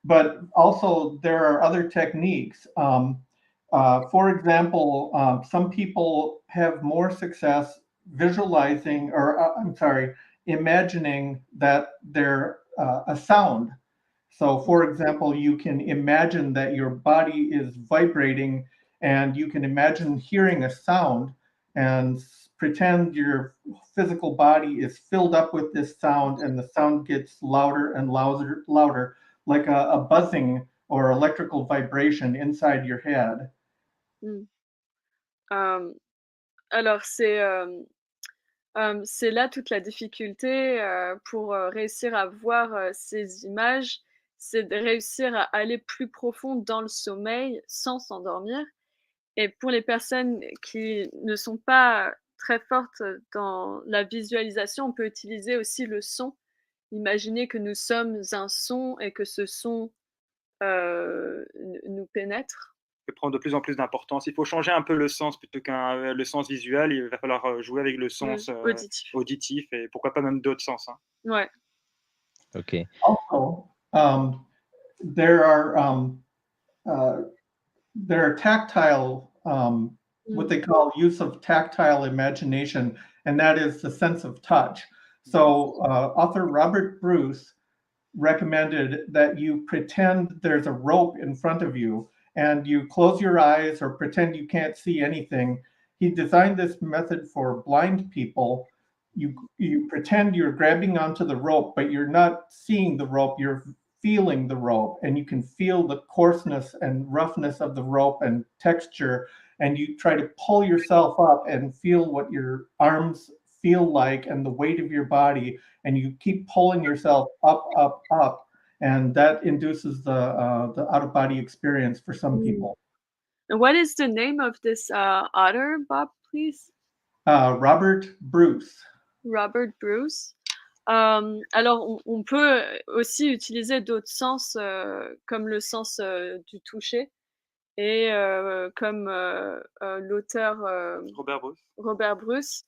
But also, there are other techniques. For example, some people have more success visualizing, or imagining that they're a sound. So, for example, you can imagine that your body is vibrating and you can imagine hearing a sound and pretend your physical body is filled up with this sound and the sound gets louder and louder, like a buzzing or electrical vibration inside your head. Alors c'est là toute la difficulté, pour, réussir à voir, ces images, c'est de réussir à aller plus profond dans le sommeil sans s'endormir. Et pour les personnes qui ne sont pas très fortes dans la visualisation, on peut utiliser aussi le son. Imaginer que nous sommes un son et que ce son, nous pénètre. Peut prendre de plus en plus d'importance. Il faut changer un peu le sens plutôt qu'un le sens visuel. Il va falloir jouer avec le sens auditif et pourquoi pas même d'autres sens. Hein. Ouais. Ok. Also, there are tactile, what they call use of tactile imagination, and that is the sense of touch. So author Robert Bruce recommended that you pretend there's a rope in front of you and you close your eyes or pretend you can't see anything. He designed this method for blind people. You pretend you're grabbing onto the rope, but you're not seeing the rope, you're feeling the rope, and you can feel the coarseness and roughness of the rope and texture, and you try to pull yourself up and feel what your arms feel like and the weight of your body, and you keep pulling yourself up, and that induces the out-of-body experience for some people. And what is the name of this author, Bob, please? Robert Bruce. Robert Bruce. Alors on peut aussi utiliser d'autres sens, comme le sens, du toucher et comme, l'auteur, Robert Bruce,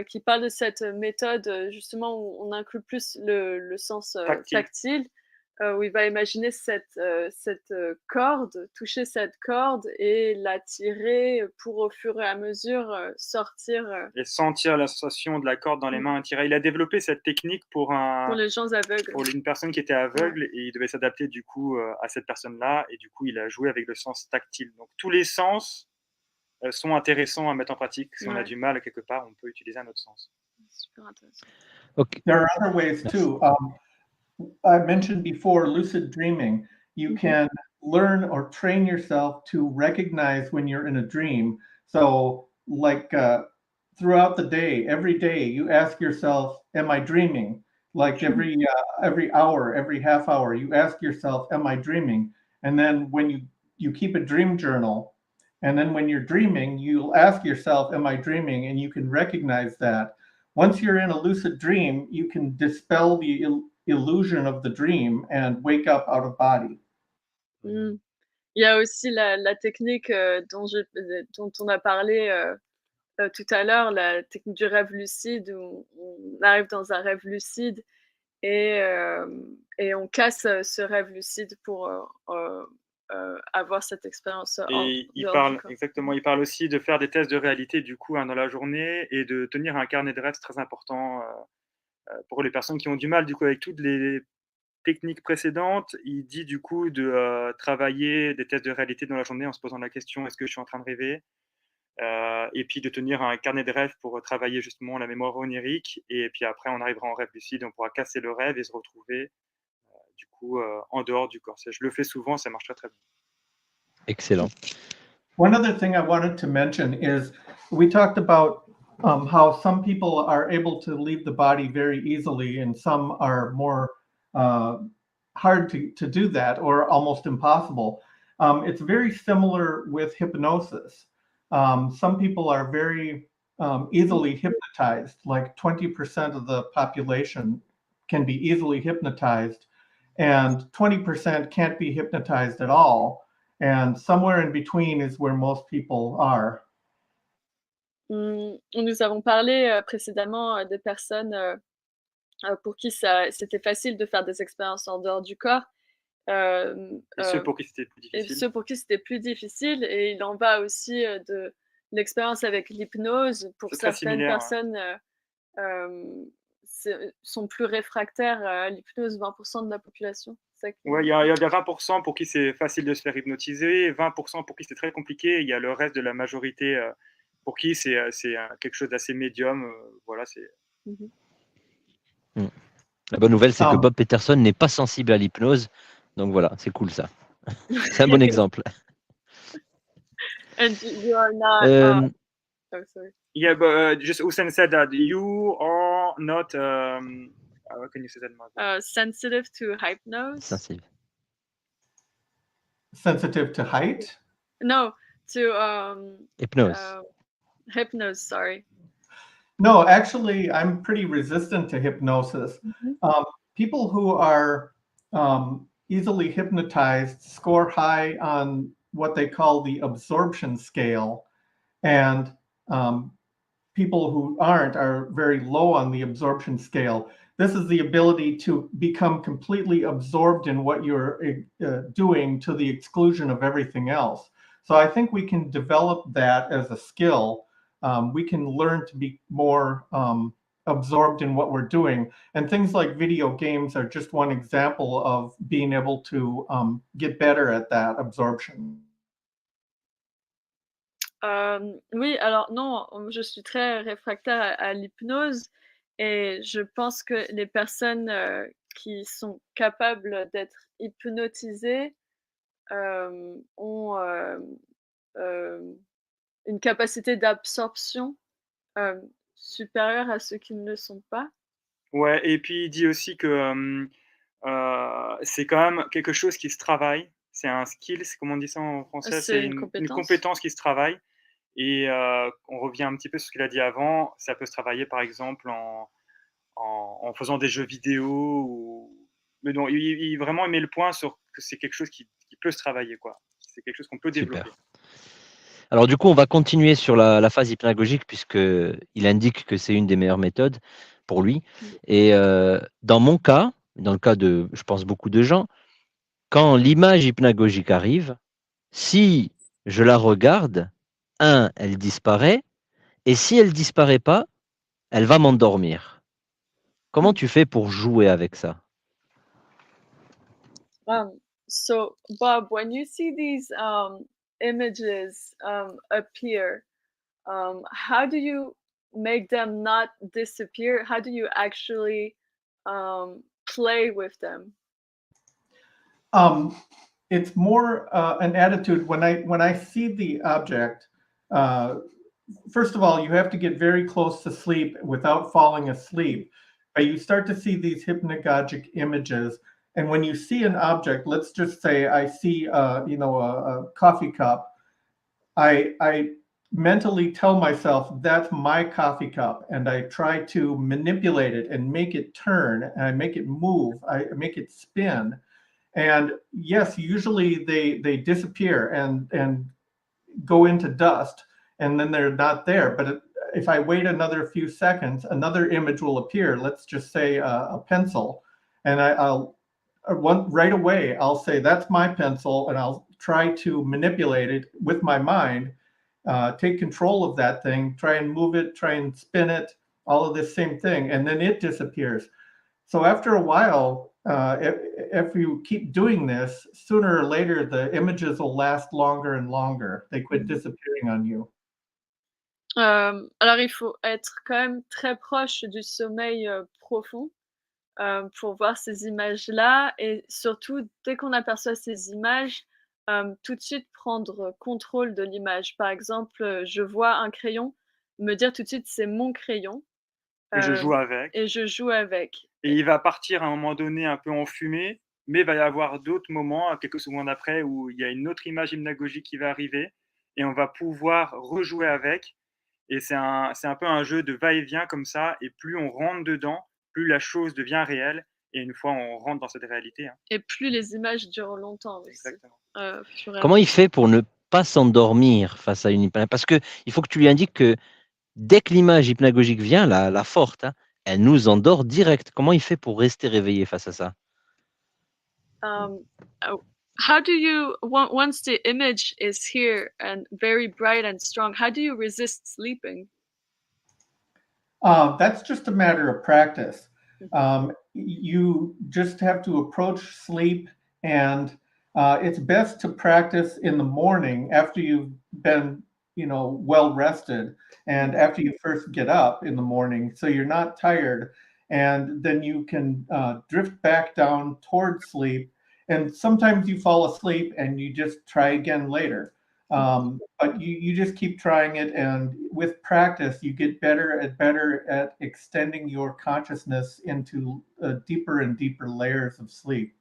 qui parle de cette méthode, justement où on inclut plus le sens, tactile, où il va imaginer cette corde, toucher cette corde et la tirer pour au fur et à mesure, sortir, et sentir la sensation de la corde dans les mains tirées. Il a développé cette technique pour les gens aveugles. Pour une personne qui était aveugle et il devait s'adapter du coup à cette personne-là et du coup il a joué avec le sens tactile. Donc tous les sens sont intéressants à mettre en pratique. Si on a du mal quelque part, on peut utiliser un autre sens. Super intéressant. Okay. There are other ways too. I mentioned before lucid dreaming. You can learn or train yourself to recognize when you're in a dream. So like throughout the day, every day, you ask yourself, am I dreaming? Like every hour, every half hour, you ask yourself, am I dreaming? And then when you keep a dream journal, and then when you're dreaming, you'll ask yourself, am I dreaming? And you can recognize that. Once you're in a lucid dream, you can dispel the illusion of the dream and wake up out of body. Il y a aussi la technique dont on a parlé tout à l'heure, la technique du rêve lucide, où on arrive dans un rêve lucide et on casse ce rêve lucide pour avoir cette expérience. Et il parle aussi de faire des tests de réalité du coup dans la journée et de tenir un carnet de rêve très important pour les personnes qui ont du mal du coup avec toutes les techniques précédentes. Il dit du coup de travailler des tests de réalité dans la journée en se posant la question est-ce que je suis en train de rêver et puis de tenir un carnet de rêve pour travailler justement la mémoire onirique et puis après on arrivera en rêve lucide, on pourra casser le rêve et se retrouver du coup en dehors du corps. Je le fais souvent, ça marche très très bien. Excellent. One other thing I wanted to mention is we talked about how some people are able to leave the body very easily and some are more hard to do that or almost impossible. It's very similar with hypnosis. Some people are very easily hypnotized, like 20% of the population can be easily hypnotized, and 20% can't be hypnotized at all. And somewhere in between is where most people are. Nous avons parlé précédemment des personnes pour qui c'était facile de faire des expériences en dehors du corps. Et ceux pour qui c'était plus Et difficile. ceux pour qui c'était plus difficile, et il en va aussi de l'expérience avec l'hypnose. Pour C'est très certaines similaire, ouais. personnes, sont plus réfractaires à l'hypnose, 20% de la population. C'est ça que- Ouais, il y a 20% pour qui c'est facile de se faire hypnotiser, 20% pour qui c'est très compliqué, et il y a le reste de la majorité pour qui c'est quelque chose d'assez médium. Voilà, c'est Mhm. La bonne nouvelle, c'est que Um, Bob Peterson n'est pas sensible à l'hypnose. Donc voilà, c'est cool ça. C'est un bon exemple. And you are not. Euh, Oh, sorry. yeah, but just Hussein said that you are not. How can you say that, Margot? Sensitive to hypnose? sensible. sensitive to height. No, to Hypnose. hypnose. Sorry. No, actually, I'm pretty resistant to hypnosis. Mhm. People who are easily hypnotized score high on what they call the absorption scale, and people who aren't are very low on the absorption scale. This is the ability to become completely absorbed in what you're doing to the exclusion of everything else. So I think we can develop that as a skill. We can learn to be more absorbed in what we're doing. And things like video games are just one example of being able to get better at that absorption. Oui, alors non, je suis très réfractaire à l'hypnose, et je pense que les personnes qui sont capables d'être hypnotisées ont une capacité d'absorption supérieure à ceux qui ne le sont pas. Ouais, et puis il dit aussi que c'est quand même quelque chose qui se travaille. C'est un skill, c'est comment on dit ça en français? C'est C'est une une compétence. compétence qui se travaille. Et on revient un petit peu sur ce qu'il a dit avant. Ça peut se travailler par exemple en faisant des jeux vidéo. Mais non, vraiment il met le point sur que c'est quelque chose qui peut se travailler, quoi. C'est quelque chose qu'on peut Super. développer. Alors du coup, on va continuer sur la phase hypnagogique puisqu'il indique que c'est une des meilleures méthodes pour lui. Et dans mon cas, dans le cas de, je pense, beaucoup de gens, quand l'image hypnagogique arrive, si je la regarde, elle disparaît, et si elle disparaît pas, elle va m'endormir. Comment tu fais pour jouer avec ça? So, Bob, when you see these images appear, how do you make them not disappear? How do you actually play with them? It's more an attitude when I see the object. First of all, you have to get very close to sleep without falling asleep. But you start to see these hypnagogic images, and when you see an object, let's just say I see a coffee cup, I mentally tell myself that's my coffee cup, and I try to manipulate it and make it turn, and I make it move, I make it spin. And yes, usually they disappear and go into dust, and then they're not there. But if I wait another few seconds, another image will appear. Let's just say a pencil, and I'll right away I'll say that's my pencil, and I'll try to manipulate it with my mind, take control of that thing, try and move it, try and spin it, all of this same thing, and then it disappears. So after a while, if you keep doing this, sooner or later, the images will last longer and longer. They quit disappearing on you. Alors, il faut être quand même très proche du sommeil profond pour voir ces images-là, et surtout, dès qu'on aperçoit ces images, tout de suite prendre contrôle de l'image. Par exemple, je vois un crayon, me dire tout de suite c'est mon crayon. Et je joue avec. Et je joue avec. Et il va partir à un moment donné un peu en fumée. mais il va y avoir d'autres moments, quelques secondes après, où il y a une autre image hypnagogique qui va arriver et on va pouvoir rejouer avec. Et c'est un peu un jeu de va-et-vient comme ça. Et plus on rentre dedans, plus la chose devient réelle. Et une fois on rentre dans cette réalité. Et plus les images durent longtemps aussi, Exactement. au fur et à Comment il mesure. fait pour ne pas s'endormir face à une hypnagogie? Parce que il faut que tu lui indiques que dès que l'image hypnagogique vient, la forte, hein, elle nous endort direct. Comment il fait pour rester réveillé face à ça? Um, how do you once the image is here and very bright and strong, how do you resist sleeping? That's just a matter of practice. You just have to approach sleep, and it's best to practice in the morning after you've been, well rested, and after you first get up in the morning, so you're not tired, and then you can drift back down towards sleep. And sometimes you fall asleep, and you just try again later. But you just keep trying it, and with practice, you get better at extending your consciousness into deeper and deeper layers of sleep.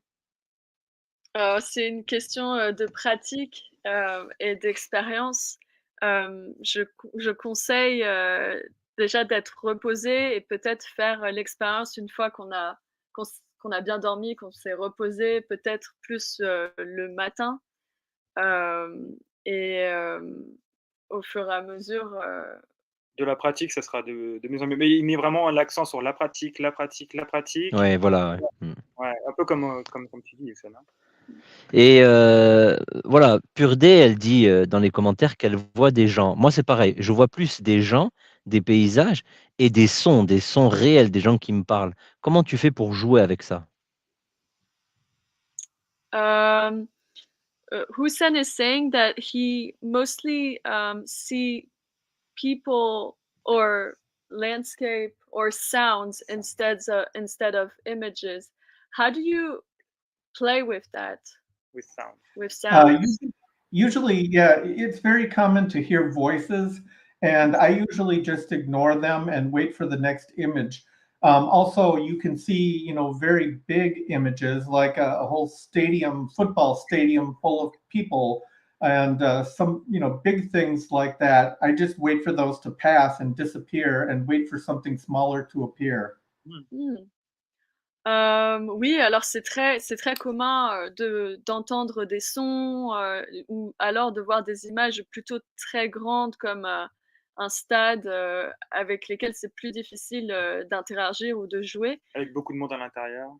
C'est une question de pratique et d'expérience. Je conseille déjà d'être reposé et peut-être faire l'expérience une fois qu'on a bien dormi, qu'on s'est reposé, peut-être plus le matin. Et au fur et à mesure, De la pratique, ça sera de mieux en mieux. Mais il met vraiment l'accent sur la pratique, la pratique, la pratique. Ouais, voilà. Ouais. Ouais, un peu comme tu dis, Youssef, hein. Et voilà, Pure Day, elle dit dans les commentaires qu'elle voit des gens. Moi, c'est pareil. Je vois plus des gens, des paysages et des sons réels, des gens qui me parlent. Comment tu fais pour jouer avec ça? Hussein is saying that he mostly see people or landscape or sounds instead of images. How do you play with that? With sound. With sounds? Usually, yeah, it's very common to hear voices, and I usually just ignore them and wait for the next image. Also, you can see, very big images like a whole football stadium full of people, and some, big things like that. I just wait for those to pass and disappear, and wait for something smaller to appear. Hmm. Oui, alors c'est très commun d'entendre des sons ou alors de voir des images plutôt très grandes comme un stade avec lesquels c'est plus difficile d'interagir ou de jouer. Avec beaucoup de monde à l'intérieur.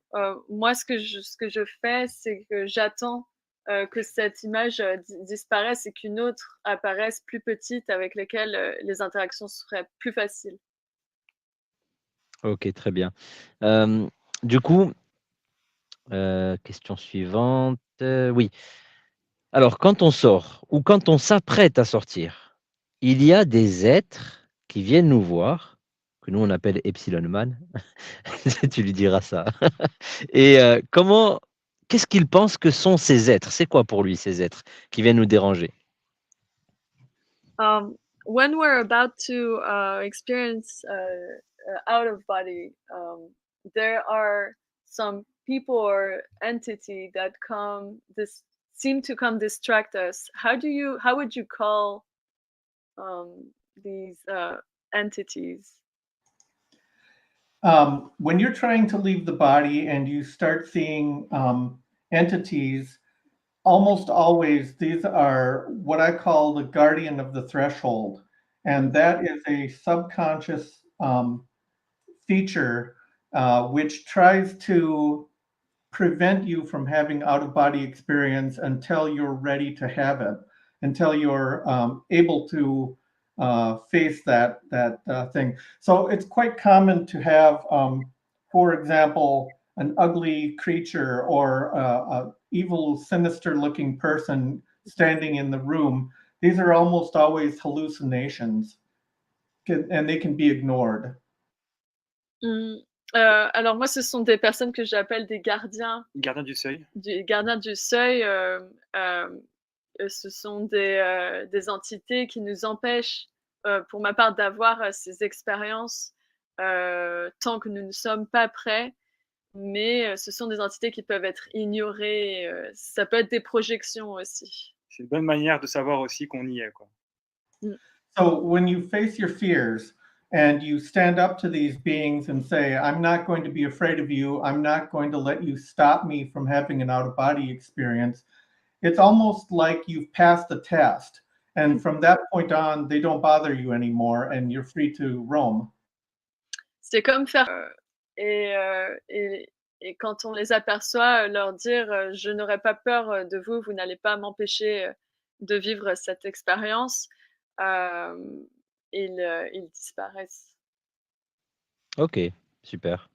Moi, ce que je fais, c'est que j'attends que cette image disparaisse et qu'une autre apparaisse plus petite avec lesquelles les interactions seraient plus faciles. Ok, très bien. Du coup, question suivante. Oui. Alors, quand on sort ou quand on s'apprête à sortir, il y a des êtres qui viennent nous voir, que nous on appelle Epsilon Man. Tu lui diras ça. Et qu'est-ce qu'il pense que sont ces êtres? C'est quoi pour lui ces êtres qui viennent nous déranger? When we're about to experience out of body, there are some people or entity that seem to come distract us. How would you call these entities? When you're trying to leave the body and you start seeing entities, almost always these are what I call the guardian of the threshold. And that is a subconscious feature which tries to prevent you from having out-of-body experience until you're ready to have it, until you're able to face that thing. So it's quite common to have, for example, an ugly creature or a evil, sinister-looking person standing in the room. These are almost always hallucinations, and they can be ignored. Alors moi, ce sont des personnes que j'appelle des gardiens. Gardien du seuil. Des gardiens du seuil. Ce sont des entités qui nous empêchent, pour ma part, d'avoir ces expériences tant que nous ne sommes pas prêts. mais ce sont des entités qui peuvent être ignorées, ça peut être des projections aussi. C'est une bonne manière de savoir aussi qu'on y est, quoi. So when you face your fears and you stand up to these beings and say, I'm not going to be afraid of you, I'm not going to let you stop me from having an out of body experience, it's almost like you've passed the test. And from that point on, they don't bother you anymore and you're free to roam. C'est comme faire, et quand on les aperçoit, leur dire, «Je n'aurai pas peur, de vous, vous n'allez pas m'empêcher, de vivre cette expérience», hem, ils disparaissent. Ok, super.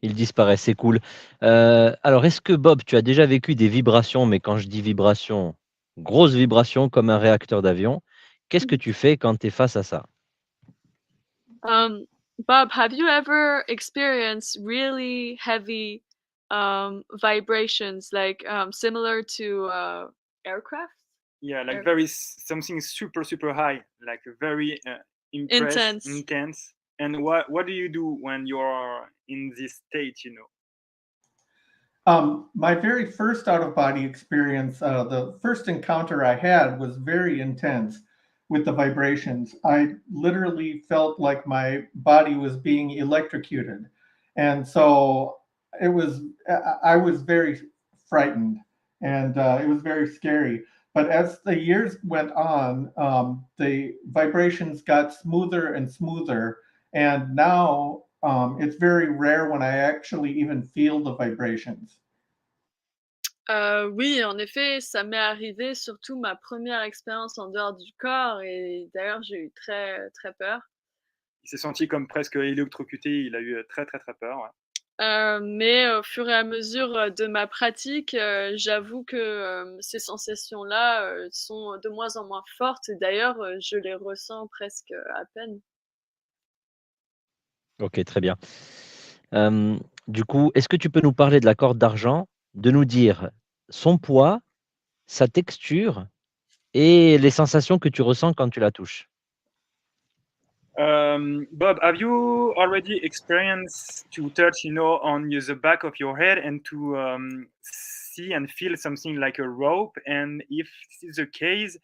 Il disparaît, c'est cool. Alors, est-ce que Bob, tu as déjà vécu des vibrations, mais quand je dis vibrations, grosses vibrations comme un réacteur d'avion, qu'est-ce que tu fais quand tu es face à ça? Bob, have you ever experienced really heavy, vibrations, like, similar to, aircraft? Yeah, like Air very something super super high, like very Intense. intense. And what do you do when you're in this state? You know. My very first out of body experience, the first encounter I had was very intense with the vibrations. I literally felt like my body was being electrocuted. And so it was, I was very frightened and it was very scary. But as the years went on, the vibrations got smoother and smoother. And now it's very rare when I actually even feel the vibrations. Oui, en effet, ça m'est arrivé, surtout ma première expérience en dehors du corps et d'ailleurs j'ai eu très, très peur. Il s'est senti comme presque électrocuté. Il a eu très très très peur. Ouais. Mais au fur et à mesure, de ma pratique, j'avoue que, ces sensations-là, sont de moins en moins fortes et d'ailleurs, je les ressens presque, à peine. Ok, très bien. Du coup, est-ce que tu peux nous parler de la corde d'argent, de nous dire son poids, sa texture et les sensations que tu ressens quand tu la touches? Bob, have you already experienced to touch, on the back of your head and to see and feel something like a rope? And if this is the case,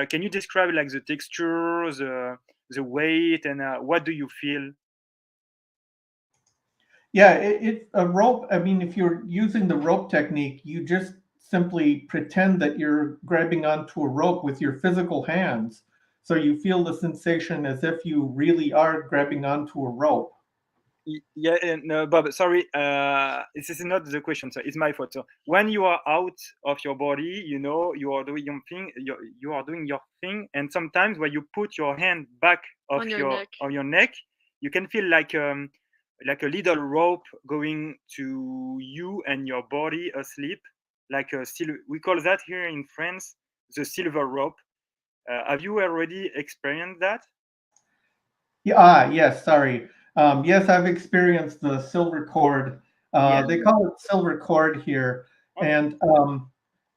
can you describe like the texture, the weight, and what do you feel? Yeah, it a rope. I mean, if you're using the rope technique, you just simply pretend that you're grabbing onto a rope with your physical hands. So you feel the sensation as if you really are grabbing onto a rope. Yeah, no, Bob, sorry, this is not the question, so it's my fault. So when you are out of your body, you are doing your thing, you are doing your thing, and sometimes when you put your hand back of On your neck. on your neck, you can feel like a little rope going to you and your body asleep, like a we call that here in France the silver rope. Have you already experienced that? Yeah, yes, sorry. Yes, I've experienced the silver cord. Yes. They call it silver cord here. Okay. And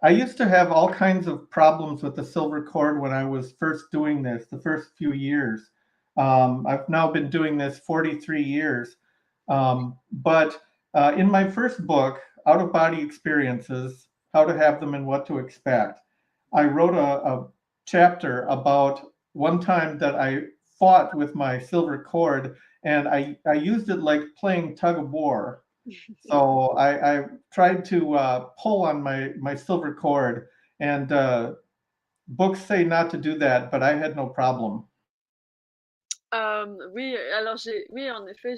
I used to have all kinds of problems with the silver cord when I was first doing this, the first few years. I've now been doing this 43 years. But in my first book, Out of Body Experiences, How to Have Them and What to Expect, I wrote a chapter about one time that I fought with my silver cord and I used it like playing tug of war. So I tried to pull on my silver cord and books say not to do that, but I had no problem. Oui, alors oui, en effet,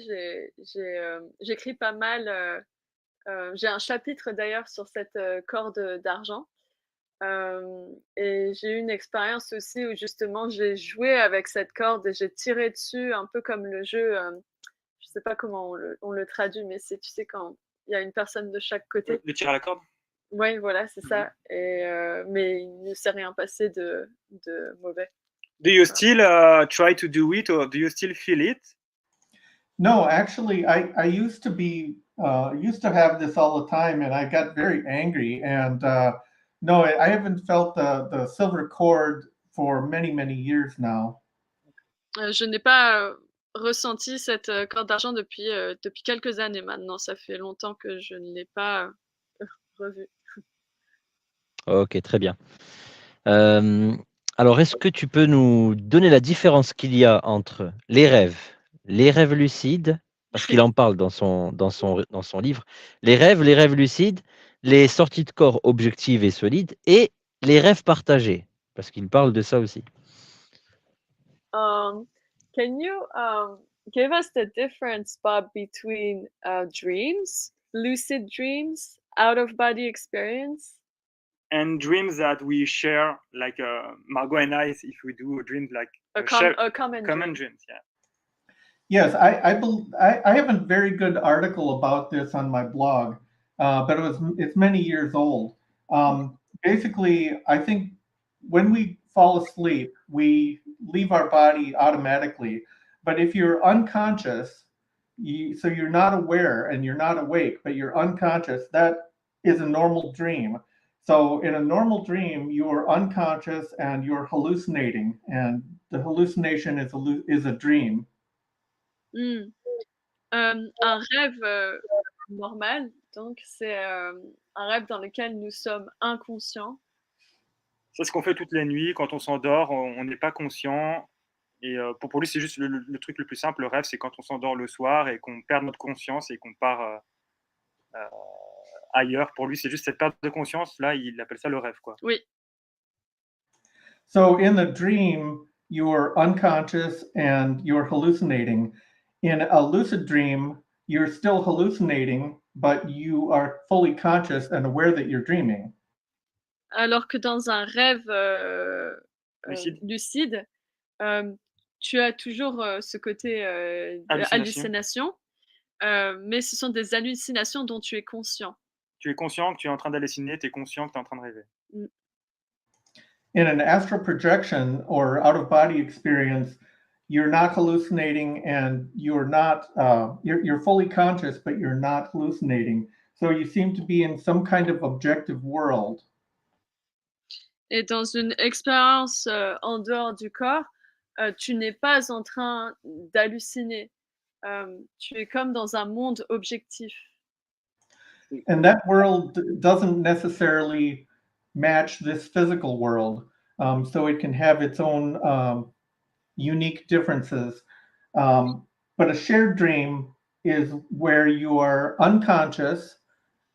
j'écris pas mal, j'ai un chapitre d'ailleurs sur cette, corde d'argent. Et j'ai eu une expérience aussi où justement j'ai joué avec cette corde et j'ai tiré dessus un peu comme le jeu, je sais pas comment on le traduit, mais c'est tu sais quand il y a une personne de chaque côté? Le tir à la corde. Ouais, voilà, c'est Mhm. ça et mais il ne s'est rien passé de mauvais. Do you Voilà. still try to do it, or do you still feel it? No, actually, I used to be used to have this all the time, and I got very angry. And no, I haven't felt the silver cord for many years now. Je n'ai pas, ressenti cette corde d'argent depuis quelques années maintenant. Ça fait longtemps que je ne l'ai pas revue. Ok, très bien. Alors, est-ce que tu peux nous donner la différence qu'il y a entre les rêves lucides, parce qu'il en parle dans son livre, les rêves lucides, les sorties de corps objectives et solides, et les rêves partagés, parce qu'il parle de ça aussi. Can you give us the difference, Bob, between dreams, lucid dreams, out of body experience? And dreams that we share, like Margot and I, if we do dreams like A common dream. dreams, yeah. Yes, I have a very good article about this on my blog, but it's many years old. Basically, I think when we fall asleep, we leave our body automatically. But if you're unconscious, so you're not aware and you're not awake, but you're unconscious, that is a normal dream. So in a normal dream, you are unconscious and you're hallucinating, and the hallucination is a dream. Un rêve normal, donc c'est un rêve dans lequel nous sommes inconscients. C'est ce qu'on fait toutes les nuits. Quand on s'endort, on n'est pas conscient. Et pour lui, c'est juste le truc le plus simple. Le rêve, c'est quand on s'endort le soir et qu'on perd notre conscience et qu'on part ailleurs. Pour lui, c'est juste cette perte de conscience. Là, il appelle ça le rêve, quoi. Oui. So in the dream, you're unconscious and you're hallucinating. In a lucid dream, you're still hallucinating, but you are fully conscious and aware that you're dreaming. Alors que dans un rêve lucide, tu as toujours ce côté hallucination, mais ce sont des hallucinations dont tu es conscient. Tu es conscient que tu es en train d'halluciner, tu es conscient que tu es en train de rêver. In an astral projection or out-of-body experience, you're not hallucinating and you're not you're fully conscious, but you're not hallucinating. So you seem to be in some kind of objective world. Et dans une expérience en dehors du corps, tu n'es pas en train d'halluciner. Tu es comme dans un monde objectif. And that world doesn't necessarily match this physical world. So it can have its own unique differences. But a shared dream is where you are unconscious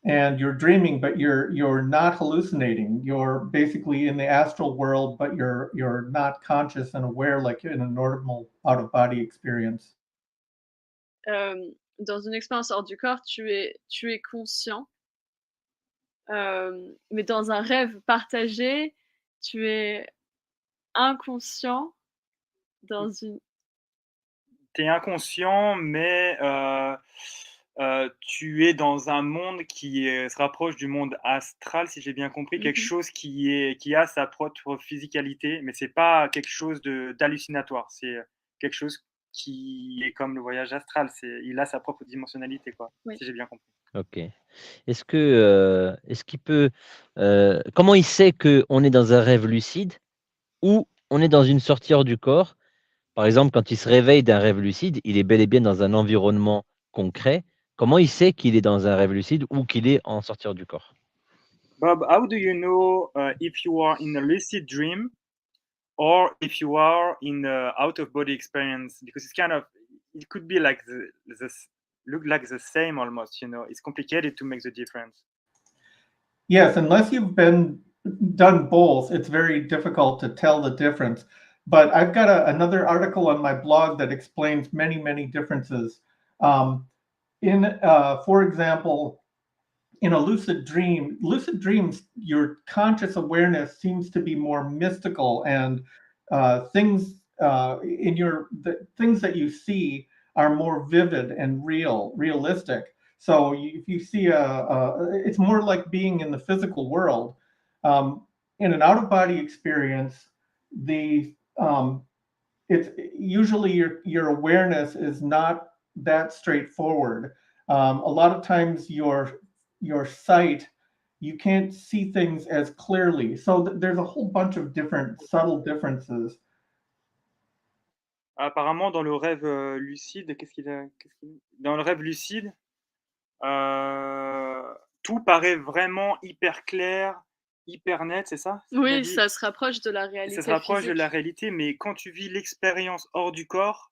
and you're dreaming, but you're not hallucinating. You're basically in the astral world, but you're not conscious and aware like in a normal out-of-body experience. Dans une expérience hors du corps, tu es conscient. Mais dans un rêve partagé, tu es inconscient dans une... Tu es inconscient, mais tu es dans un monde qui se rapproche du monde astral, si j'ai bien compris, quelque chose qui a sa propre physicalité, mais c'est pas quelque chose d'hallucinatoire. C'est quelque chose qui est comme le voyage astral. Il a sa propre dimensionnalité, quoi, si j'ai bien compris. Ok. Est-ce qu'il peut... comment il sait qu'on est dans un rêve lucide ou on est dans une sortie hors du corps? Par exemple, quand il se réveille d'un rêve lucide, il est bel et bien dans un environnement concret. Comment il sait qu'il est dans un rêve lucide ou qu'il est en sortie hors du corps? Bob, how do you know if you are in a lucid dream or if you are in a out-of-body experience? Because it could be like look like the same almost, you know. It's complicated to make the difference. Yes, unless you've done both, it's very difficult to tell the difference. But I've got another article on my blog that explains many, many differences. For example, in a lucid dreams, your conscious awareness seems to be more mystical, and things things that you see are more vivid and realistic. So if you see it's more like being in the physical world. In an out-of-body experience, it's usually your awareness is not that straightforward. A lot of times your sight, you can't see things as clearly. So there's a whole bunch of different subtle differences. Apparemment, dans le rêve lucide, dans le rêve lucide, tout paraît vraiment hyper clair, hyper net, c'est ça? Ce qu'il a Oui, dit? ça se rapproche de la Et ça se réalité rapproche de la physique. réalité, mais quand tu vis l'expérience hors du corps,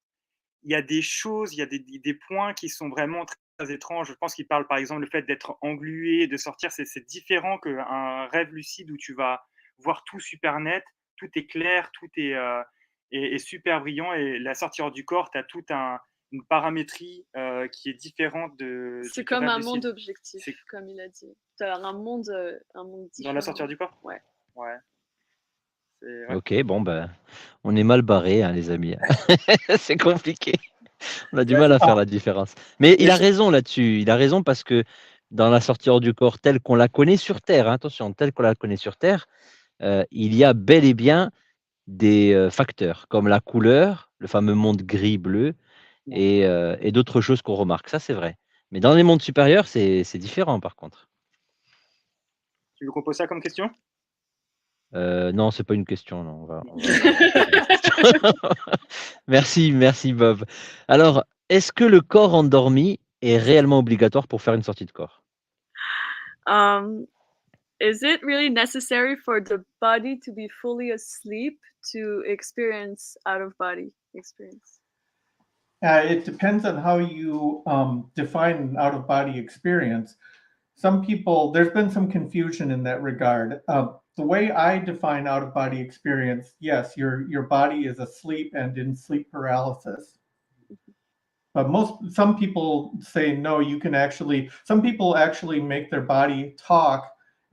il y a des choses, il y a des points qui sont vraiment très étranges. Je pense qu'il parle, par exemple, le fait d'être englué, de sortir, c'est différent qu'un rêve lucide où tu vas voir tout super net, tout est clair, tout est super brillant et la sortie hors du corps, tu as une paramétrie qui est différente C'est du comme rêve un lucide. monde objectif, C'est comme il a dit. Tu as un monde dans la sortie hors différent. du corps? Ouais. Ouais, ouais. Ok, bon, ben, on est mal barrés, hein, les amis. C'est compliqué. On a du Ouais, mal c'est à ça. faire la différence. Mais Mais il a raison là-dessus. Il a raison parce que dans la sortie hors du corps telle qu'on la connaît sur Terre, hein, attention, telle qu'on la connaît sur Terre, il y a bel et bien des facteurs comme la couleur, le fameux monde gris-bleu et d'autres choses qu'on remarque. Ça, c'est vrai. Mais dans les mondes supérieurs, c'est différent par contre. tu veux qu'on pose ça comme question? Non, c'est pas une question. Non, on va pas poser de questions. Merci, merci Bob. Alors, est-ce que le corps endormi est réellement obligatoire pour faire une sortie de corps? Um, is it really necessary for the body to be fully asleep to experience out of body experience? It depends on how you define an out of body experience. Some people, there's been some confusion in that regard. The way I define out of body experience, yes, your body is asleep and in sleep paralysis. But some people say no, you can actually, some people actually make their body talk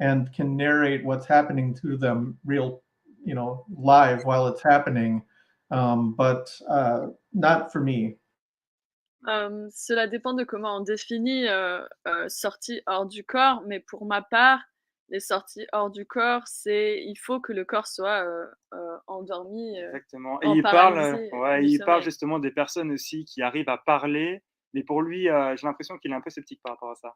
and can narrate what's happening to them real, live while it's happening. But not for me. Cela dépend de comment on définit, sortie hors du corps, mais pour ma part, les sorties hors du corps, il faut que le corps soit, endormi, Exactement. Et en paralysé ouais, du il parle sommeil. justement des personnes aussi qui arrivent à parler, mais pour lui, j'ai l'impression qu'il est un peu sceptique par rapport à ça.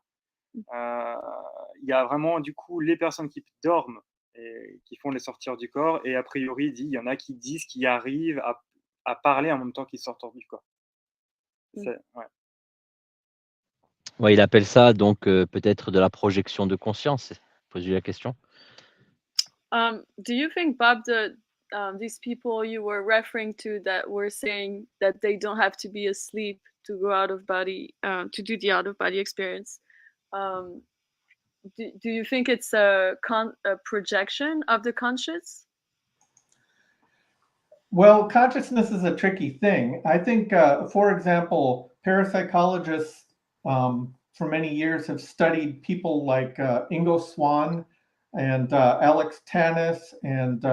Il y a vraiment du coup les personnes qui dorment et qui font les sorties hors du corps et a priori, il y en a qui disent qu'ils arrivent à parler en même temps qu'ils sortent hors du corps. Mmh. Ouais. Ouais, il appelle ça donc peut-être de la projection de conscience. Pose-lui la question. Do you think, Bob, these people you were referring to that were saying that they don't have to be asleep to go out of body, to do the out of body experience, um, do you think it's a projection of the conscious? Well, consciousness is a tricky thing. I think, for example, parapsychologists for many years have studied people like Ingo Swann and Alex Tannis and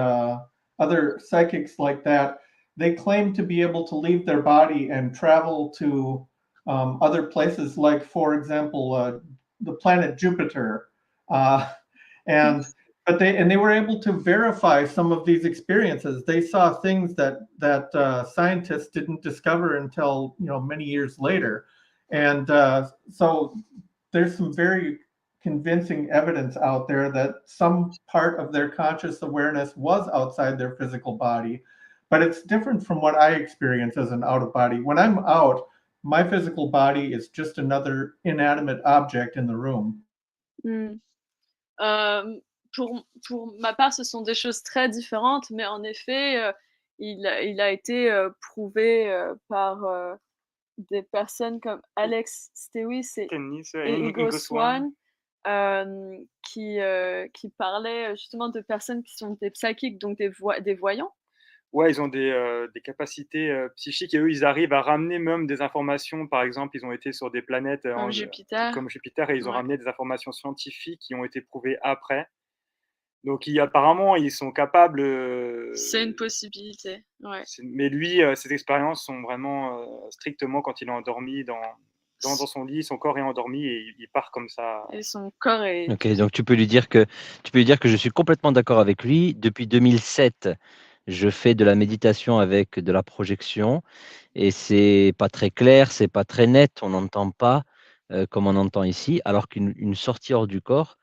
other psychics like that. They claim to be able to leave their body and travel to other places, like, for example, the planet Jupiter. Uh, and they were able to verify some of these experiences. They saw things that scientists didn't discover until many years later, and so there's some very convincing evidence out there that some part of their conscious awareness was outside their physical body, but it's different from what I experience as an out of body. When I'm out, my physical body is just another inanimate object in the room. Mmh. Pour ma part, ce sont des choses très différentes, mais en effet, il a été, prouvé, par, des personnes comme Alex Stewis Tennis, et Ingo Ingo Swann. Swann, qui parlaient, justement de personnes qui sont des psychiques, donc des voyants. Ouais, ils ont des capacités psychiques et eux, ils arrivent à ramener même des informations. Par exemple, ils ont été sur des planètes Comme Jupiter. comme Jupiter et ils ont Ouais. ramené des informations scientifiques qui ont été prouvées après. Donc, apparemment, ils sont capables. C'est une possibilité, ouais. Mais lui, ses expériences sont vraiment strictement quand il est endormi dans son lit, son corps est endormi et il part comme ça. Et son corps est. Ok, donc tu peux lui dire que je suis complètement d'accord avec lui. Depuis 2007, je fais de la méditation avec de la projection et c'est pas très clair, c'est pas très net, on n'entend pas comme on entend ici, alors qu'une sortie hors du corps,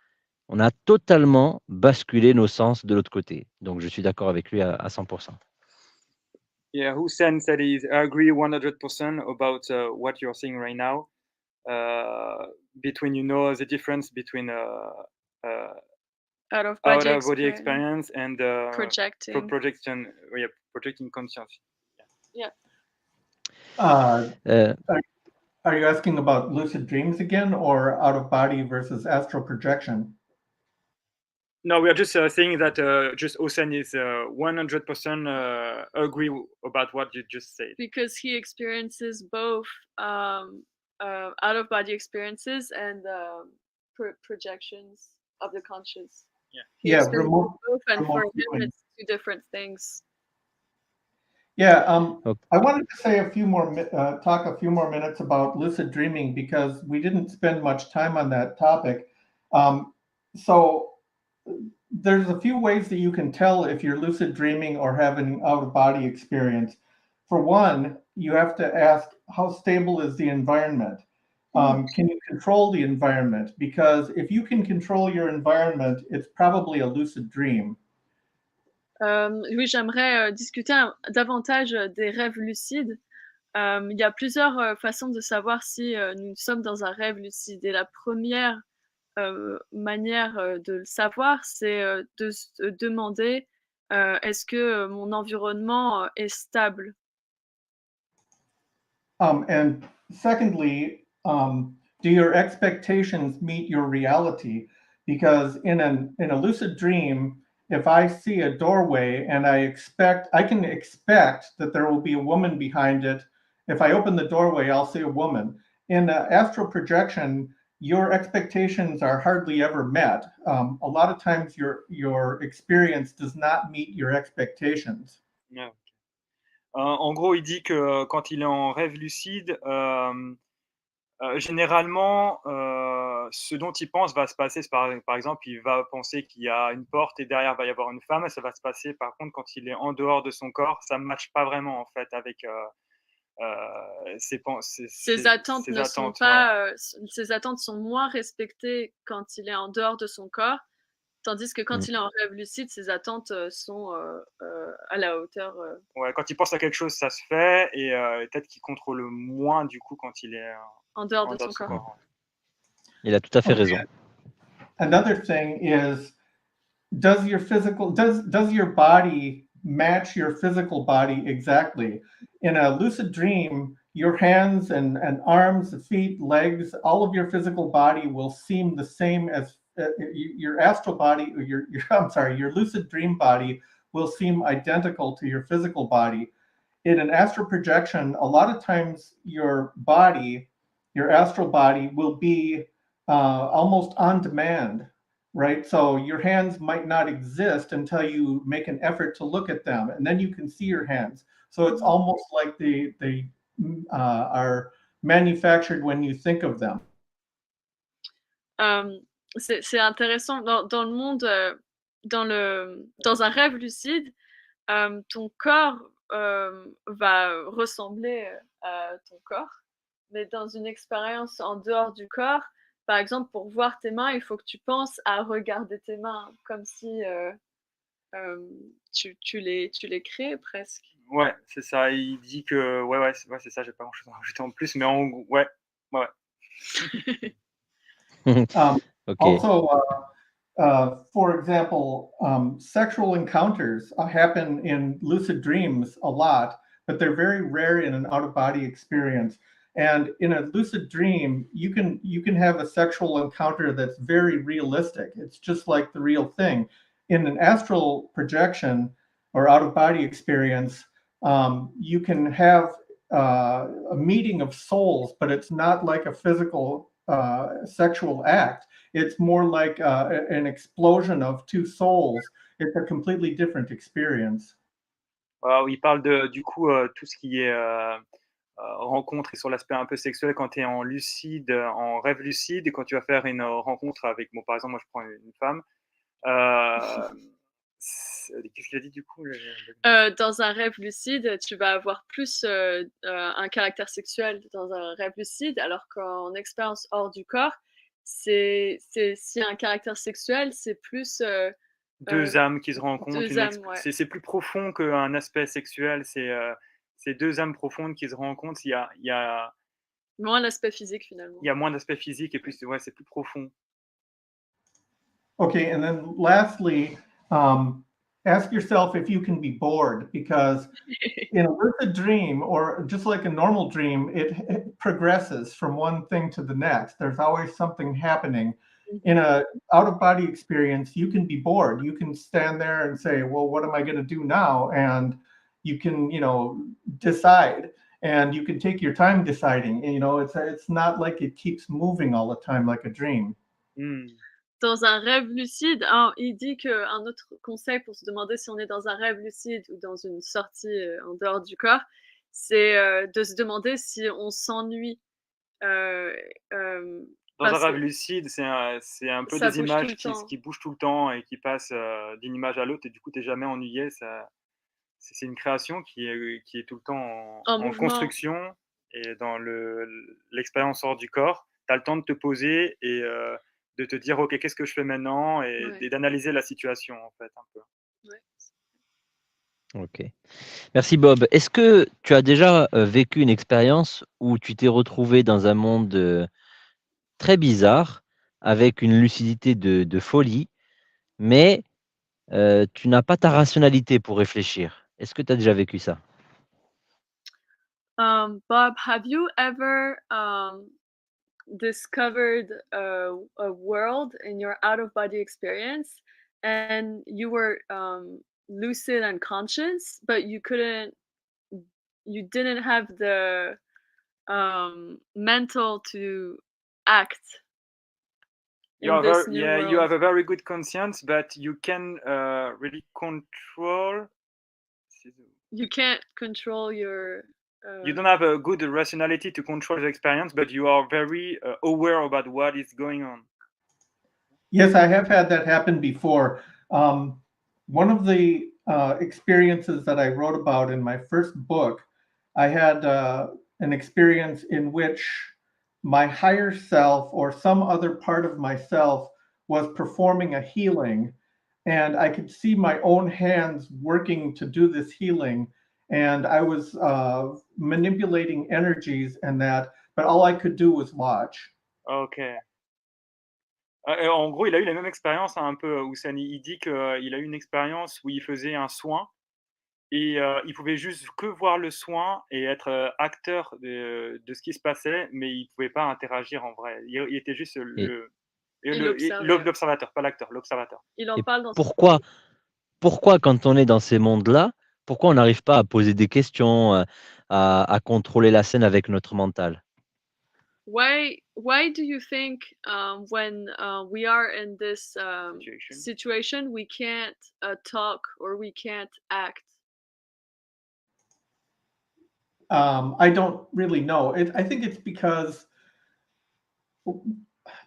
on a totalement basculé nos sens de l'autre côté. Donc je suis d'accord avec lui à 100%. Yeah, Hussein said I agree 100% about what you're saying right now. Between the difference between uh, Out of out body of body experience, experience and projecting. projecting conscience. Uh, Euh, are you asking about lucid dreams again, or out of body versus astral projection? No, we are just saying that just Hussein is 100% agree about what you just said. Because he experiences both out of body experiences and projections of the conscious. He Yeah, experiences both, and for him, viewing. it's two different things. Yeah, Okay. I wanted to say talk a few more minutes about lucid dreaming because we didn't spend much time on that topic. So there's a few ways that you can tell if you're lucid dreaming or having out of body experience. For one, you have to ask how stable is the environment? Can you control the environment? Because if you can control your environment, it's probably a lucid dream. Oui, j'aimerais discuter davantage des rêves lucides. Il y a plusieurs façons de savoir si nous sommes dans un rêve lucide. Et la première manière de le savoir, c'est de se demander est-ce que mon environnement est stable? And secondly, do your expectations meet your reality? Because in a lucid dream, if I see a doorway and I can expect that there will be a woman behind it. If I open the doorway, I'll see a woman. In astral projection, your expectations are hardly ever met. A lot of times your experience does not meet your expectations. Yeah. En gros, il dit que quand il est en rêve lucide, généralement, ce dont il pense va se passer. Par exemple, il va penser qu'il y a une porte et derrière va y avoir une femme. Ça va se passer, par contre, quand il est en dehors de son corps, ça ne matche pas vraiment en fait avec Ses attentes ne sont pas, ses attentes sont moins respectées quand il est en dehors de son corps, tandis que quand il est en rêve lucide, ses attentes sont à la hauteur. Ouais, quand il pense à quelque chose, ça se fait, et peut-être qu'il contrôle moins du coup quand il est en dehors de son corps. Il a tout à fait raison. Another thing is, does your body match your physical body exactly? In a lucid dream, your hands and arms, feet, legs, all of your physical body will seem the same as your astral body, or your lucid dream body will seem identical to your physical body. In an astral projection, a lot of times your astral body will be almost on demand, right? So your hands might not exist until you make an effort to look at them, and then you can see your hands. So it's almost like they are manufactured when you think of them. C'est intéressant. Dans le monde, dans un rêve lucide, ton corps va ressembler à ton corps, mais dans une expérience en dehors du corps, par exemple, pour voir tes mains, il faut que tu penses à regarder tes mains, comme si tu les crées presque. Ouais, c'est ça. Il dit que ouais, c'est ça. J'ai pas grand-chose à rajouter en plus, mais ouais. Okay. Also, for example, sexual encounters happen in lucid dreams a lot, but they're very rare in an out-of-body experience. And in a lucid dream, you can have a sexual encounter that's very realistic. It's just like the real thing. In an astral projection or out-of-body experience, you can have a meeting of souls, but it's not like a physical sexual act. It's more like an explosion of two souls. It's a completely different experience. Il parle du coup tout ce qui est rencontre et sur l'aspect un peu sexuel quand tu es en rêve lucide, et quand tu vas faire une rencontre avec, par exemple, moi je prends une femme. Qu'est-ce qu'il a dit du coup? Dans un rêve lucide, tu vas avoir plus un caractère sexuel dans un rêve lucide, alors qu'en expérience hors du corps, s'il y a un caractère sexuel, c'est plus Deux âmes qui se rencontrent. Deux âmes, ouais. C'est plus profond qu'un aspect sexuel. C'est deux âmes profondes qui se rencontrent. Il y a Moins l'aspect physique finalement. moins d'aspect physique et plus, ouais, c'est plus profond. Okay, and then lastly, ask yourself if you can be bored, because in a lucid dream, or just like a normal dream, it progresses from one thing to the next. There's always something happening. In a out-of-body experience, you can be bored. You can stand there and say, well, what am I going to do now? And you can, decide, and you can take your time deciding. It's not like it keeps moving all the time like a dream. Dans un rêve lucide, il dit qu'un autre conseil pour se demander si on est dans un rêve lucide ou dans une sortie en dehors du corps, c'est de se demander si on s'ennuie. Dans un rêve lucide, c'est un peu des images qui bougent tout le temps et qui passent d'une image à l'autre, et du coup, tu n'es jamais ennuyé. C'est une création qui est tout le temps en construction, et dans l'expérience hors du corps, tu as le temps de te poser et de te dire, OK, qu'est-ce que je fais maintenant, et d'analyser la situation, en fait, un peu. Ouais. OK. Merci Bob. Est-ce que tu as déjà vécu une expérience où tu t'es retrouvé dans un monde très bizarre, avec une lucidité de folie, mais tu n'as pas ta rationalité pour réfléchir? Est-ce que tu as déjà vécu ça? Bob, have you ever discovered a world in your out-of-body experience, and you were lucid and conscious, but you didn't have the mental to act in this new world? You have a very good conscience, but you can really control. You can't control your. You don't have a good rationality to control the experience, but you are very aware about what is going on. Yes, I have had that happen before. One of the experiences that I wrote about in my first book, I had an experience in which my higher self, or some other part of myself, was performing a healing, and I could see my own hands working to do this healing, and I was manipulating energies and that, but all I could do was watch. Ok. En gros, il a eu la même expérience, un peu, Oussani. Il dit qu'il a eu une expérience où il faisait un soin, et il pouvait juste que voir le soin et être acteur de ce qui se passait, mais il pouvait pas interagir en vrai. Il était juste l'observateur, pas l'acteur, l'observateur. Il en parle dans Pourquoi quand on est dans ces mondes-là, pourquoi on n'arrive pas à poser des questions, à contrôler la scène avec notre mental? Why do you think when we are in this situation, we can't talk or we can't act? I don't really know. I think it's because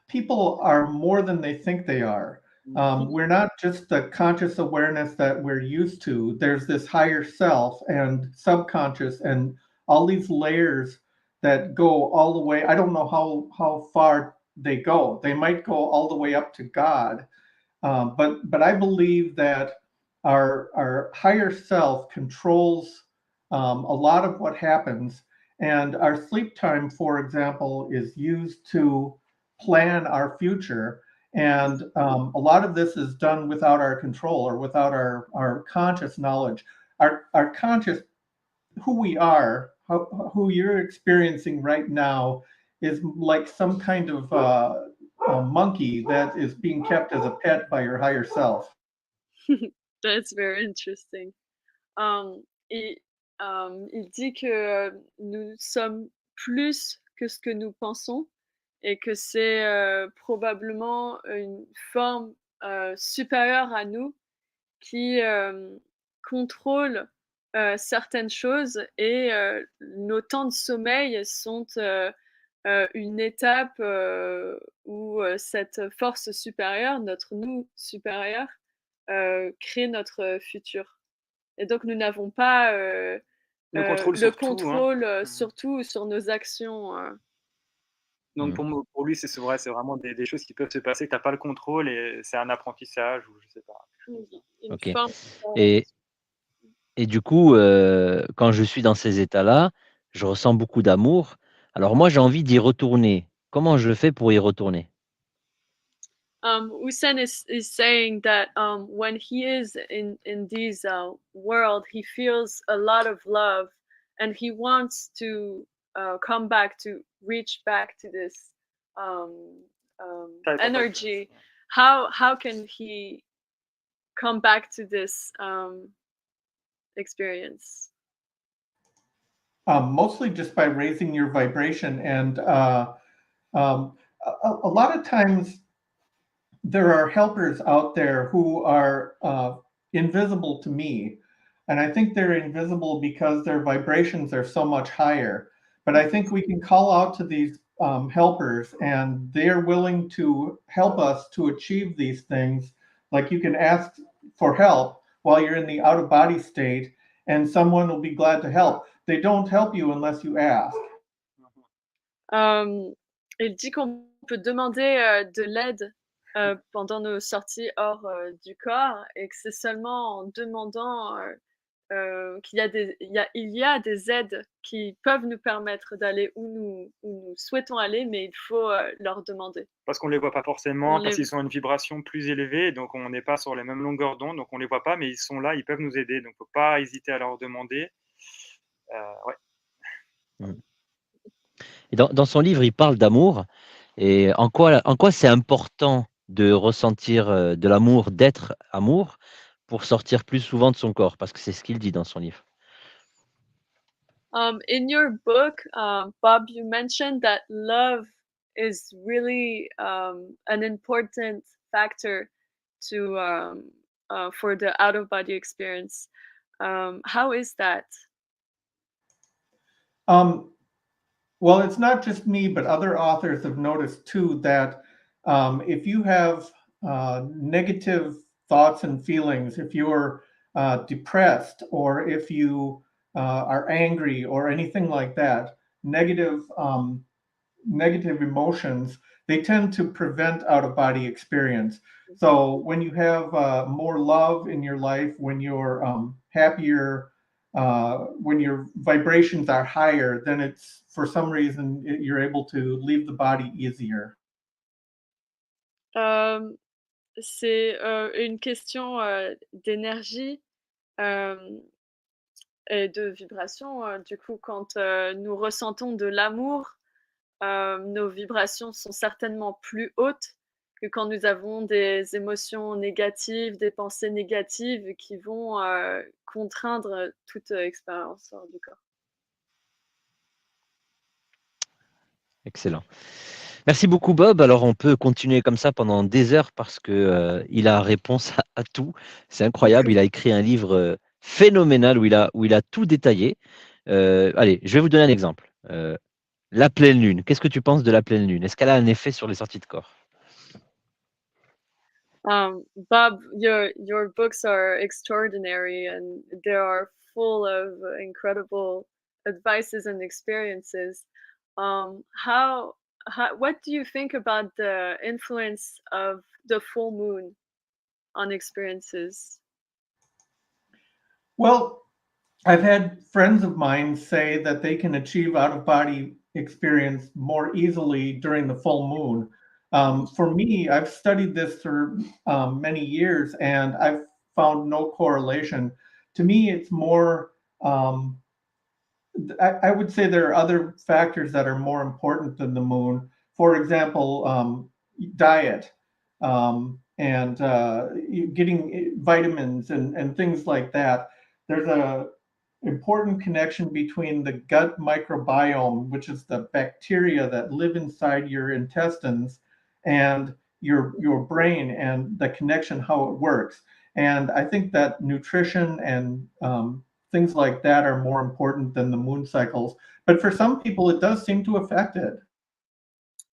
people are more than they think they are. We're not just the conscious awareness that we're used to. There's this higher self and subconscious and all these layers that go all the way. I don't know how far they go. They might go all the way up to God. But I believe that our higher self controls a lot of what happens. And our sleep time, for example, is used to plan our future. And a lot of this is done without our control, or without our conscious knowledge. Our conscious, who we are, who you're experiencing right now, is like some kind of a monkey that is being kept as a pet by your higher self. That's very interesting. Il dit que nous sommes plus que ce que nous pensons, et que c'est probablement une forme supérieure à nous qui contrôle certaines choses, et nos temps de sommeil sont une étape où cette force supérieure, notre nous supérieur, crée notre futur. Et donc nous n'avons pas Le contrôle le sur tout, contrôle hein. sur tout, sur nos actions. Donc pour lui, c'est vrai, c'est vraiment des choses qui peuvent se passer, tu n'as pas le contrôle, et c'est un apprentissage, ou je sais pas. Une Ok. forme Et, et du coup, quand je suis dans ces états-là, je ressens beaucoup d'amour. Alors moi, j'ai envie d'y retourner. Comment je fais pour y retourner? Hussein is saying that when he is in these world, he feels a lot of love, and he wants to come back to reach back to this um, Type of energy. How can he come back to this experience? Mostly just by raising your vibration. And a lot of times there are helpers out there who are invisible to me. And I think they're invisible because their vibrations are so much higher. But I think we can call out to these helpers, and they're willing to help us to achieve these things. Like you can ask for help while you're in the out of body state, and someone will be glad to help. They don't help you unless you ask. Il dit qu'on peut demander de l'aide pendant nos sorties hors du corps, et que c'est seulement en demandant il y a des aides qui peuvent nous permettre d'aller où nous souhaitons aller, mais il faut leur demander. Parce qu'on ne les voit pas On forcément, parce les- qu'ils sont à une vibration plus élevée, donc on n'est pas sur les mêmes longueurs d'onde, donc on ne les voit pas, mais ils sont là, ils peuvent nous aider, donc il ne faut pas hésiter à leur demander. Ouais. Et dans son livre, il parle d'amour. Et en quoi c'est important de ressentir de l'amour, d'être amour, pour sortir plus souvent de son corps? Parce que c'est ce qu'il dit dans son livre. In your book, Bob, you mentioned that love is really an important factor to for the out of body experience. How is that? Um, well, it's not just me, but other authors have noticed too that if you have negative thoughts and feelings, if you're depressed, or if you are angry, or anything like that, negative emotions, they tend to prevent out of body experience. So when you have more love in your life, when you're happier, when your vibrations are higher, then it's for some reason you're able to leave the body easier. C'est une question d'énergie et de vibration. Du coup, quand nous ressentons de l'amour, nos vibrations sont certainement plus hautes que quand nous avons des émotions négatives, des pensées négatives qui vont contraindre toute expérience hors du corps. Excellent. Merci beaucoup, Bob. Alors, on peut continuer comme ça pendant des heures parce que il a réponse à tout. C'est incroyable. Il a écrit un livre phénoménal où il a tout détaillé. Allez, je vais vous donner un exemple. La pleine lune. Qu'est-ce que tu penses de la pleine lune? Est-ce qu'elle a un effet sur les sorties de corps? Bob, your books are extraordinary, and they are full of incredible advices and experiences. How what do you think about the influence of the full moon on experiences? Well, I've had friends of mine say that they can achieve out of body experience more easily during the full moon. For me, I've studied this for many years, and I've found no correlation. To me, it's more, I would say there are other factors that are more important than the moon. For example, diet, and getting vitamins and things like that. There's a important connection between the gut microbiome, which is the bacteria that live inside your intestines, and your brain, and the connection, how it works. And I think that nutrition and things like that are more important than the moon cycles. But for some people, it does seem to affect it.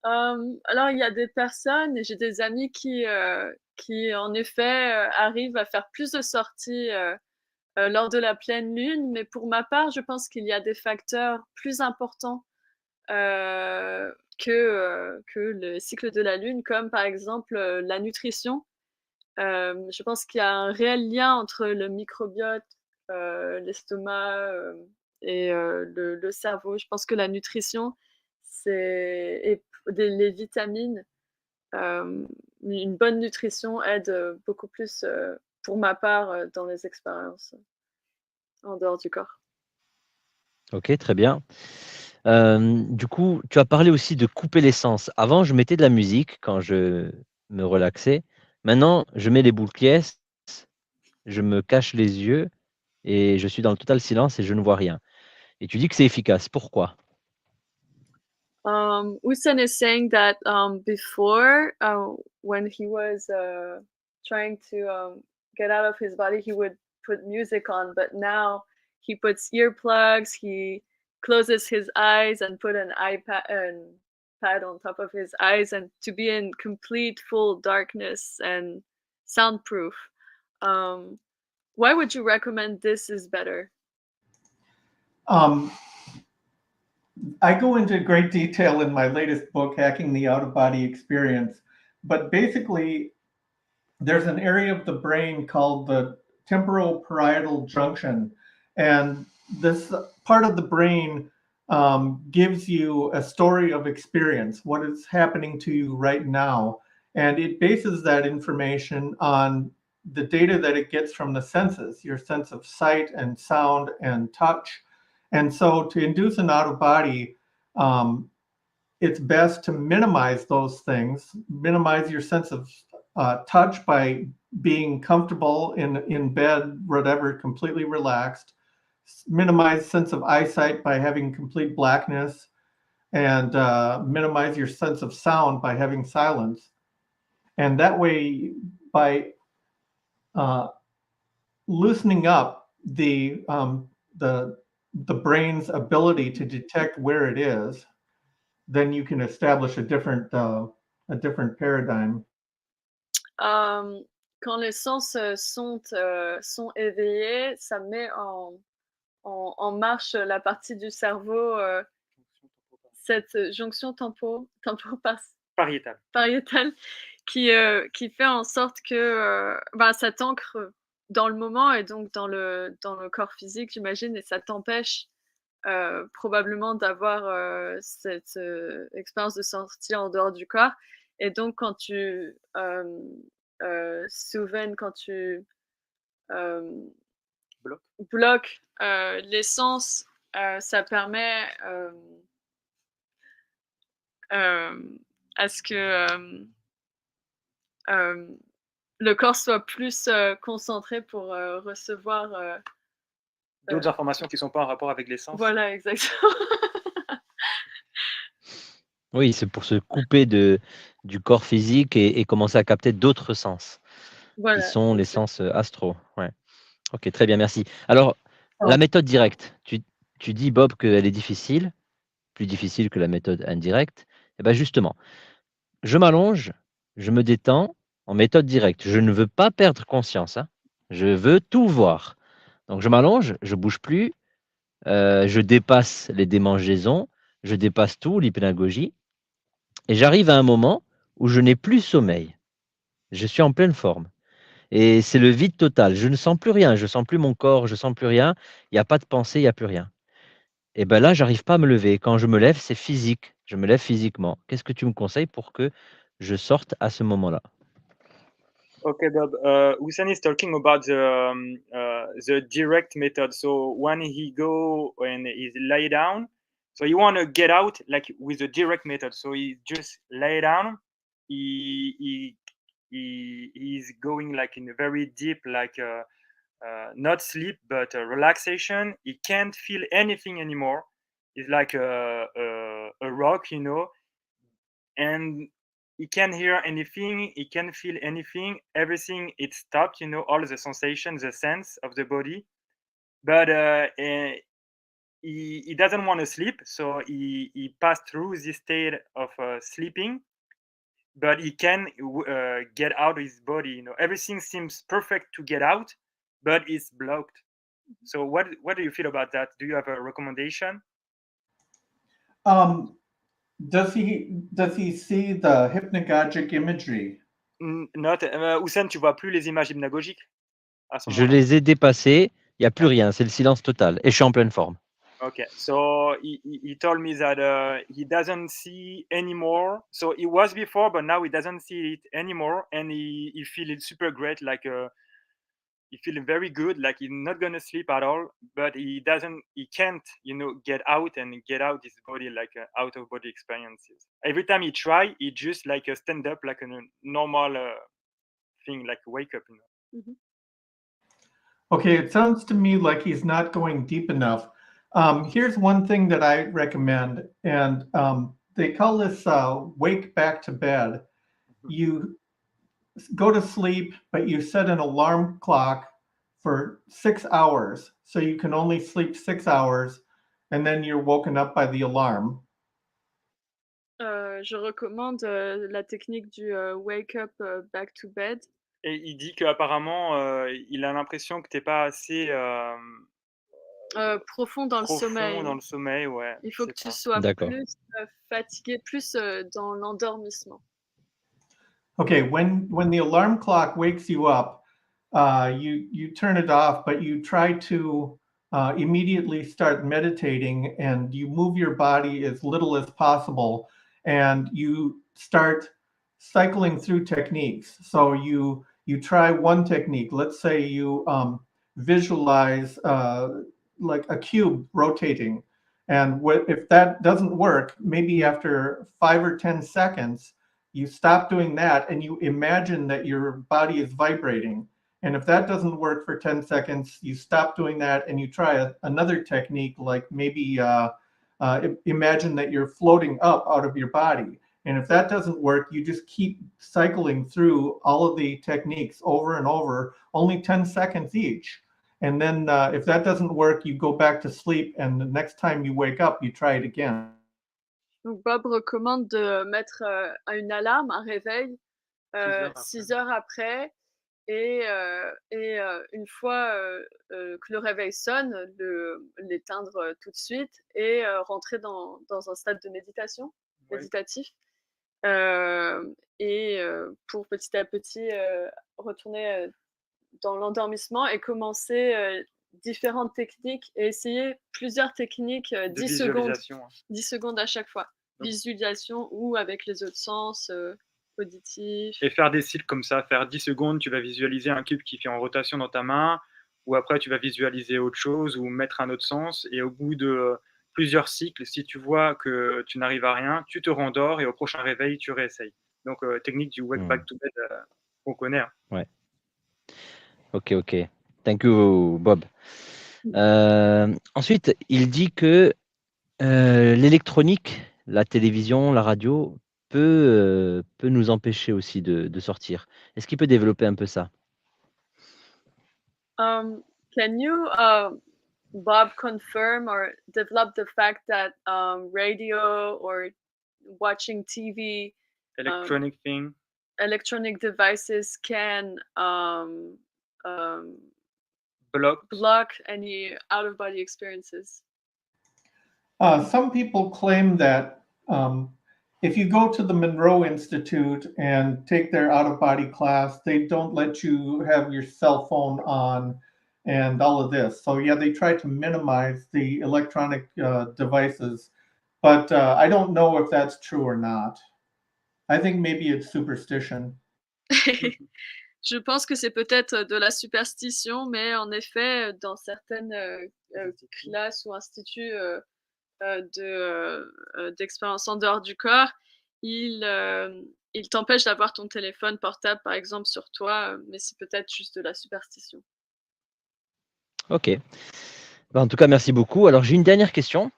Alors il y a des personnes, et j'ai des amis qui en effet arrivent à faire plus de sorties lors de la pleine lune, mais pour ma part, je pense qu'il y a des facteurs plus importants que le cycle de la lune, comme par exemple la nutrition. Je pense qu'il y a un réel lien entre le microbiote, l'estomac, et le cerveau. Je pense que la nutrition, et les vitamines, une bonne nutrition aide beaucoup plus, pour ma part, dans les expériences en dehors du corps. OK, très bien. Du coup, tu as parlé aussi de couper l'essence. Avant, je mettais de la musique quand je me relaxais. Maintenant, je mets les boucles pièces, je me cache les yeux et je suis dans le total silence et je ne vois rien. Et tu dis que c'est efficace. Pourquoi? Usain is saying that before, when he was trying to get out of his body, he would put music on, but now he puts earplugs, he closes his eyes and put an iPad and pad on top of his eyes, and to be in complete full darkness and soundproof. Um, why would you recommend this is better? Um, I go into great detail in my latest book, Hacking the Out of Body Experience. But basically, there's an area of the brain called the temporal parietal junction. And this part of the brain gives you a story of experience, what is happening to you right now. And it bases that information on the data that it gets from the senses, your sense of sight and sound and touch. And so to induce an out of body, it's best to minimize those things, minimize your sense of touch by being comfortable in bed, whatever, completely relaxed, minimize sense of eyesight by having complete blackness, and minimize your sense of sound by having silence. And that way, by loosening up the brain's ability to detect where it is, then you can establish a different paradigm. Quand les sens sont éveillés, ça met en marche la partie du cerveau, cette jonction Pariétal. pariétale qui fait en sorte que ça t'ancre dans le moment et donc dans le corps physique, j'imagine, et ça t'empêche probablement d'avoir cette expérience de sortie en dehors du corps. Et donc, quand tu souven, quand tu bloques les sens, ça permet à ce que le corps soit plus concentré pour recevoir D'autres informations qui ne sont pas en rapport avec les sens. voilà, exactement. Oui, c'est pour se couper du corps physique et commencer à capter d'autres sens, Voilà, qui sont les c'est ça. sens astraux. Ouais. OK, très bien, merci. Alors, la méthode directe, tu dis, Bob, qu'elle est difficile, plus difficile que la méthode indirecte. Et bien justement, je m'allonge, je me détends en méthode directe. Je ne veux pas perdre conscience, hein. Je veux tout voir. Donc je m'allonge, je bouge plus, je dépasse les démangeaisons, je dépasse tout, l'hypnagogie, et j'arrive à un moment où je n'ai plus sommeil. Je suis en pleine forme. Et c'est le vide total. Je ne sens plus rien, je sens plus mon corps, je sens plus rien. Il y a pas de pensée, il y a plus rien. Et ben là, j'arrive pas à me lever. Quand je me lève, c'est physique. Je me lève physiquement. Qu'est-ce que tu me conseilles pour que je sorte à ce moment-là? Okay, Bob. Hussein is talking about the direct method. So when he go and he lay down, so you want to get out like with the direct method. So he just lay down. He's going like in a very deep, like not sleep but relaxation. He can't feel anything anymore. It's like a rock, you know, and he can't hear anything, he can't feel anything, everything it stopped, you know, all the sensations, the sense of the body. But he doesn't want to sleep, so he passed through this state of sleeping, but he can get out of his body, you know, everything seems perfect to get out, but it's blocked. So what do you feel about that? Do you have a recommendation? Does he see the hypnagogic imagery? Note, Houssen, tu vois plus les images hypnagogiques à ce Je moment-là? les ai dépassés, il n'y a plus rien, c'est le silence total et je suis en pleine forme. Okay, so he told me that he doesn't see anymore. So it was before, but now he doesn't see it anymore, and he feels super great, like he feeling very good, like he's not gonna sleep at all, but he can't, get out and get out his body, like out of body experiences. Every time he try, he just like stand up like a normal thing, like wake up. Mhm. Okay, it sounds to me like he's not going deep enough. Here's one thing that I recommend, and they call this wake back to bed. You go to sleep, but you set an alarm clock for 6 hours. So you can only sleep 6 hours, and then you're woken up by the alarm. Je recommande la technique du wake up back to bed. Et il dit qu'apparemment, il a l'impression que t'es pas assez Profond dans le profond sommeil. dans le sommeil, ouais. Il faut je que sais tu pas. sois D'accord. plus fatigué, plus dans l'endormissement. Okay, when the alarm clock wakes you up, you turn it off, but you try to immediately start meditating, and you move your body as little as possible, and you start cycling through techniques. So you try one technique. Let's say you visualize like a cube rotating, and if that doesn't work, maybe after 5 or 10 seconds you stop doing that and you imagine that your body is vibrating. And if that doesn't work for 10 seconds, you stop doing that and you try another technique, like maybe imagine that you're floating up out of your body. And if that doesn't work, you just keep cycling through all of the techniques over and over, only 10 seconds each. And then if that doesn't work, you go back to sleep. And the next time you wake up, you try it again. Donc Bob recommande de mettre une alarme, un réveil, 6 heures après et une fois que le réveil sonne, l'éteindre tout de suite et rentrer dans un stade de méditation, Ouais. méditatif. Pour petit à petit retourner dans l'endormissement et commencer différentes techniques et essayer plusieurs techniques, De 10 secondes, visualisation, hein. 10 secondes à chaque fois. Donc- Visualisation ou avec les autres sens, auditifs. Et faire des cycles comme ça, faire 10 secondes, tu vas visualiser un cube qui fait en rotation dans ta main, ou après tu vas visualiser autre chose, ou mettre un autre sens, et au bout de plusieurs cycles, si tu vois que tu n'arrives à rien, tu te rendors, et au prochain réveil, tu réessayes. Donc technique du wake back to bed qu'on connaît. Hein. Ouais. Ok, ok. Thank you, Bob. Ensuite, il dit que l'électronique, la télévision, la radio, peut nous empêcher aussi de sortir. Est-ce qu'il peut développer un peu ça? Can you, Bob, confirm or develop the fact that radio or watching TV, Electronic thing. electronic devices can block any out-of-body experiences? Some people claim that if you go to the Monroe Institute and take their out of body class, they don't let you have your cell phone on and all of this. So, yeah, they try to minimize the electronic devices, but I don't know if that's true or not. I think maybe it's superstition. Je pense que c'est peut-être de la superstition, mais en effet, dans certaines classes ou instituts d'expérience en dehors du corps, il t'empêche d'avoir ton téléphone portable, par exemple, sur toi, mais c'est peut-être juste de la superstition. Ok. Ben, en tout cas, merci beaucoup. Alors, j'ai une dernière question,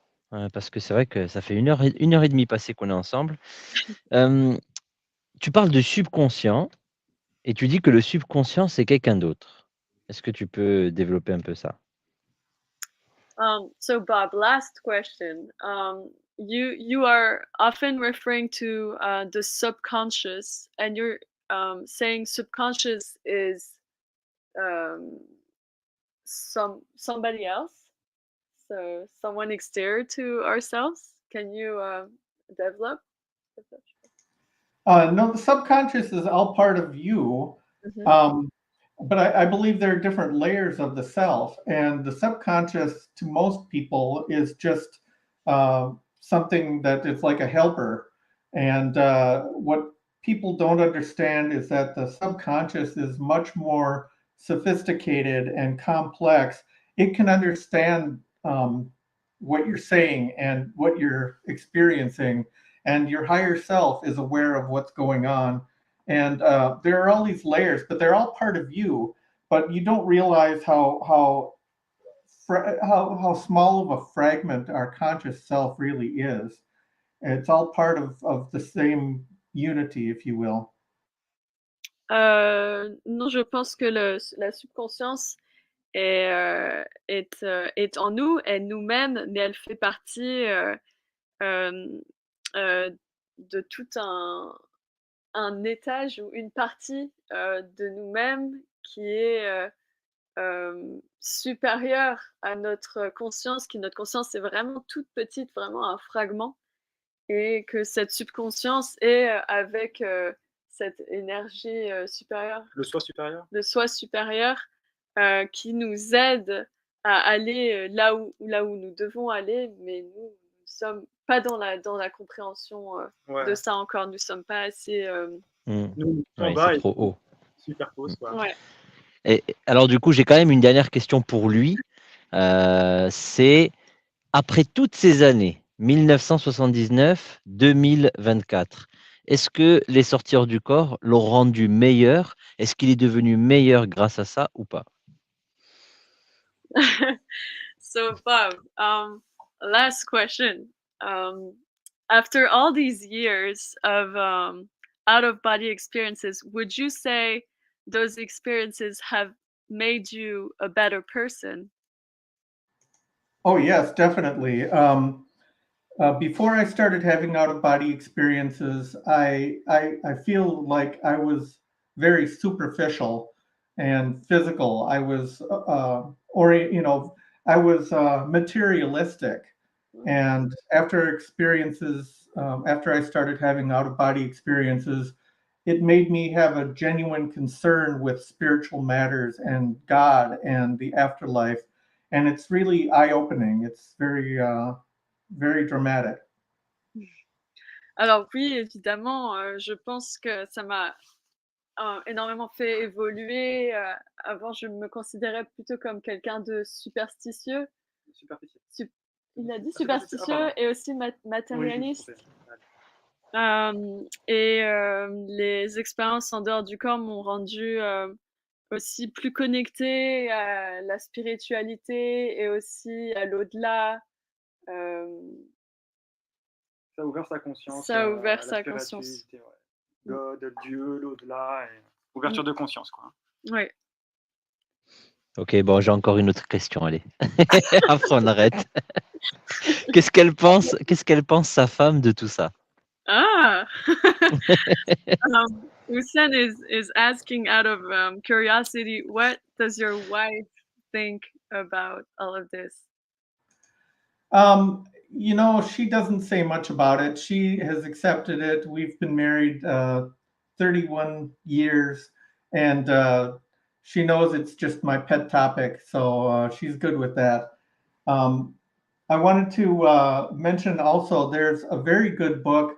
parce que c'est vrai que ça fait 1 heure et demie passée qu'on est ensemble. Tu parles de subconscient et tu dis que le subconscient, c'est quelqu'un d'autre. Est-ce que tu peux développer un peu ça? So Bob, last question. You are often referring to the subconscious, and you're saying subconscious is somebody else, so someone exterior to ourselves. Can you develop? No, the subconscious is all part of you. Mhm. But I believe there are different layers of the self, and the subconscious to most people is just something that is like a helper. And what people don't understand is that the subconscious is much more sophisticated and complex. It can understand what you're saying and what you're experiencing, and your higher self is aware of what's going on. And there are all these layers, but they're all part of you. But you don't realize how small of a fragment our conscious self really is. It's all part of the same unity, if you will. Non, je pense que la subconscience est en nous, est nous-mêmes, mais elle fait partie hem, de tout un étage ou une partie de nous-mêmes qui est supérieure à notre conscience, notre conscience est vraiment toute petite, vraiment un fragment, et que cette subconscience est avec cette énergie supérieure, Le soi supérieur. le soi supérieur, qui nous aide à aller là où nous devons aller, mais nous ne sommes pas dans la compréhension Ouais. de ça encore. Nous ne sommes pas assez. Nous, en Ouais, bas c'est et trop haut. superpose, quoi. Ouais. Et alors du coup, j'ai quand même une dernière question pour lui. C'est après toutes ces années, 1979-2024, est-ce que les sorties hors du corps l'ont rendu meilleur? Est-ce qu'il est devenu meilleur grâce à ça ou pas? So, Bob, last question. After all these years of out of body experiences, would you say those experiences have made you a better person? Oh, yes, definitely. Before I started having out of body experiences, I feel like I was very superficial and physical. I was I was materialistic. And after I started having out of body experiences, it made me have a genuine concern with spiritual matters and God and the afterlife. And it's really eye opening. It's very dramatic. Alors oui, évidemment, je pense que ça m'a énormément fait évoluer. Avant, je me considérais plutôt comme quelqu'un de superstitieux. Superficiel. Il a dit Superficiel. superstitieux et aussi Oui, matérialiste. ouais. Les expériences en dehors du corps m'ont rendu aussi plus connectée à la spiritualité et aussi à l'au-delà. Ça a ouvert sa conscience. Ça a ouvert à la sa conscience. spiritualité, ouais. De Dieu, l'au-delà, et ouverture de conscience, quoi. Oui. Ok, bon, j'ai encore une autre question, allez. Après, on arrête. Qu'est-ce qu'elle pense sa femme de tout ça? Ah! Hussein is asking out of curiosity, what does your wife think about all of this? She doesn't say much about it. She has accepted it. We've been married 31 years, and she knows it's just my pet topic, so she's good with that. I wanted to mention also there's a very good book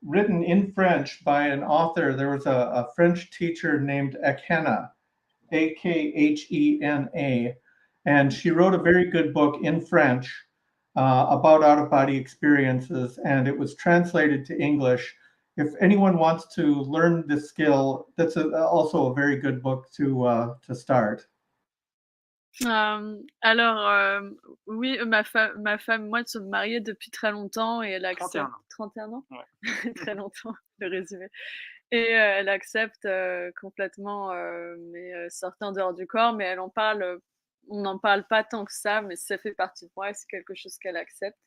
written in French by an author. There was a French teacher named Akhena, Akhena, and she wrote a very good book in French about out of body experiences, and it was translated to English. If anyone wants to learn this skill, that's also a very good book to start. Alors, oui, ma femme, moi, nous sommes mariés depuis très longtemps et elle accepte 31 ans. Ouais. Très longtemps, le résumé. Et elle accepte complètement mes sorties en dehors du corps, mais on n'en parle pas tant que ça, mais ça fait partie de moi et c'est quelque chose qu'elle accepte.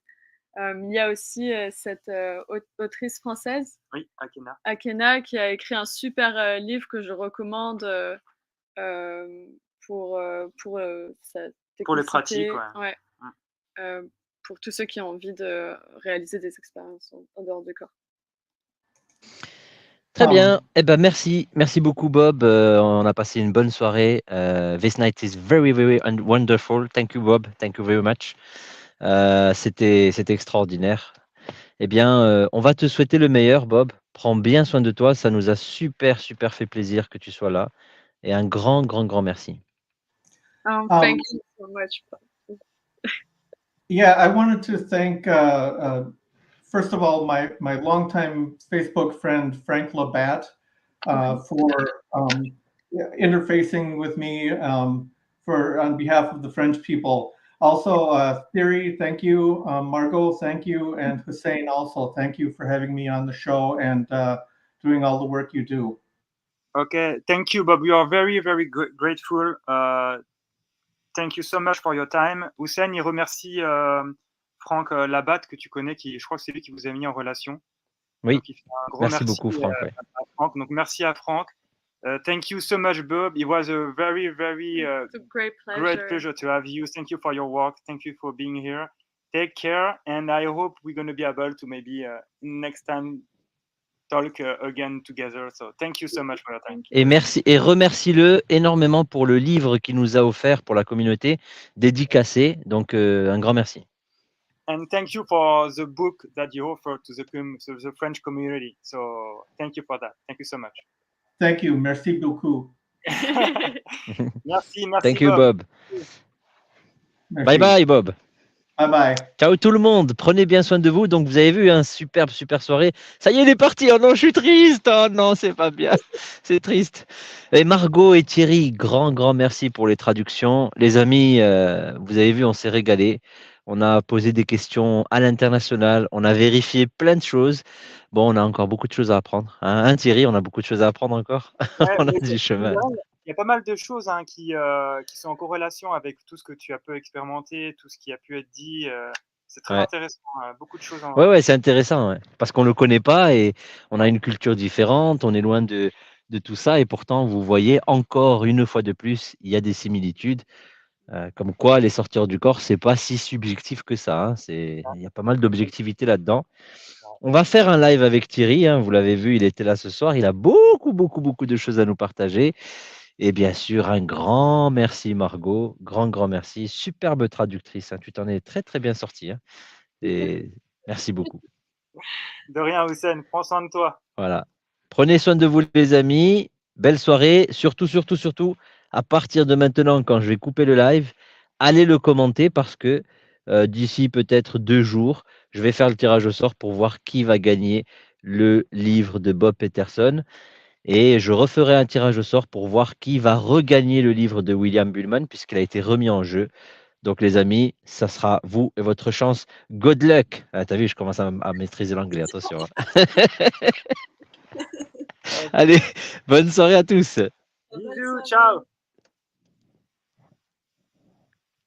Il y a aussi cette autrice française, Oui, Akhena. Akhena, qui a écrit un super livre que je recommande pour sa Pour les technicité. pratiques, ouais. Pour tous ceux qui ont envie de réaliser des expériences en dehors du corps. Très bien. Eh ben, merci. Merci beaucoup, Bob. On a passé une bonne soirée. This night is very, very wonderful. Thank you, Bob. Thank you very much. C'était extraordinaire. Eh bien, on va te souhaiter le meilleur, Bob. Prends bien soin de toi. Ça nous a super, super fait plaisir que tu sois là. Et un grand, grand, grand merci. Thank you so much. Yeah, I wanted to thank, first of all, my longtime Facebook friend, Frank Labatt, for interfacing with me on behalf of the French people. Also, Thierry, thank you. Margot, thank you. And Hussein also, thank you for having me on the show and doing all the work you do. Okay, thank you, Bob. We are very, very grateful. Thank you so much for your time. Hussein, il remercie Franck Labatt, que tu connais, qui, je crois que c'est lui qui vous a mis en relation. Oui, donc, il fait un gros merci beaucoup, Franck. à Franck. Donc, merci à Franck. Thank you so much, Bob. It was a very, very great pleasure to have you. Thank you for your work. Thank you for being here. Take care, and I hope we're going to be able to maybe next time talk again together. So thank you so much for your time. Et merci et remercie-le énormément pour le livre qu'il nous a offert pour la communauté, dédicacé. Donc un grand merci. And thank you for the book that you offer to the French community. So thank you for that. Thank you so much. Thank you. Merci beaucoup. Merci. Thank you, Bob. Merci. Bye bye, Bob. Bye bye. Ciao tout le monde. Prenez bien soin de vous. Donc vous avez vu, super soirée. Ça y est, il est parti. Oh non, je suis triste. Oh non, c'est pas bien. C'est triste. Et Margot et Thierry, grand merci pour les traductions. Les amis, vous avez vu, on s'est régalé. On a posé des questions à l'international. On a vérifié plein de choses. Bon, on a encore beaucoup de choses à apprendre. Hein, Thierry, on a beaucoup de choses à apprendre encore. Ouais, on a du chemin. Il y a pas mal de choses qui sont en corrélation avec tout ce que tu as pu expérimenter, tout ce qui a pu être dit. C'est très intéressant. Beaucoup de choses. Ouais, c'est intéressant. Ouais. Parce qu'on ne le connaît pas et on a une culture différente. On est loin de tout ça. Et pourtant, vous voyez, encore une fois de plus, il y a des similitudes. Comme quoi, les sortir du corps, c'est pas si subjectif que ça. Hein. Il y a pas mal d'objectivité là-dedans. On va faire un live avec Thierry. Hein. Vous l'avez vu, il était là ce soir. Il a beaucoup de choses à nous partager. Et bien sûr, un grand merci, Margot. Grand merci. Superbe traductrice. Hein. Tu t'en es très bien sortie. Hein. Et merci beaucoup. De rien, Hussein. Prends soin de toi. Voilà. Prenez soin de vous, les amis. Belle soirée. Surtout, à partir de maintenant, quand je vais couper le live, allez le commenter parce que d'ici peut-être 2 jours, je vais faire le tirage au sort pour voir qui va gagner le livre de Bob Peterson. Et je referai un tirage au sort pour voir qui va regagner le livre de William Buhlman puisqu'il a été remis en jeu. Donc les amis, ça sera vous et votre chance. Good luck. Ah, t'as vu, je commence à maîtriser l'anglais, attention. Hein. Allez, bonne soirée à tous. Bisous, ciao.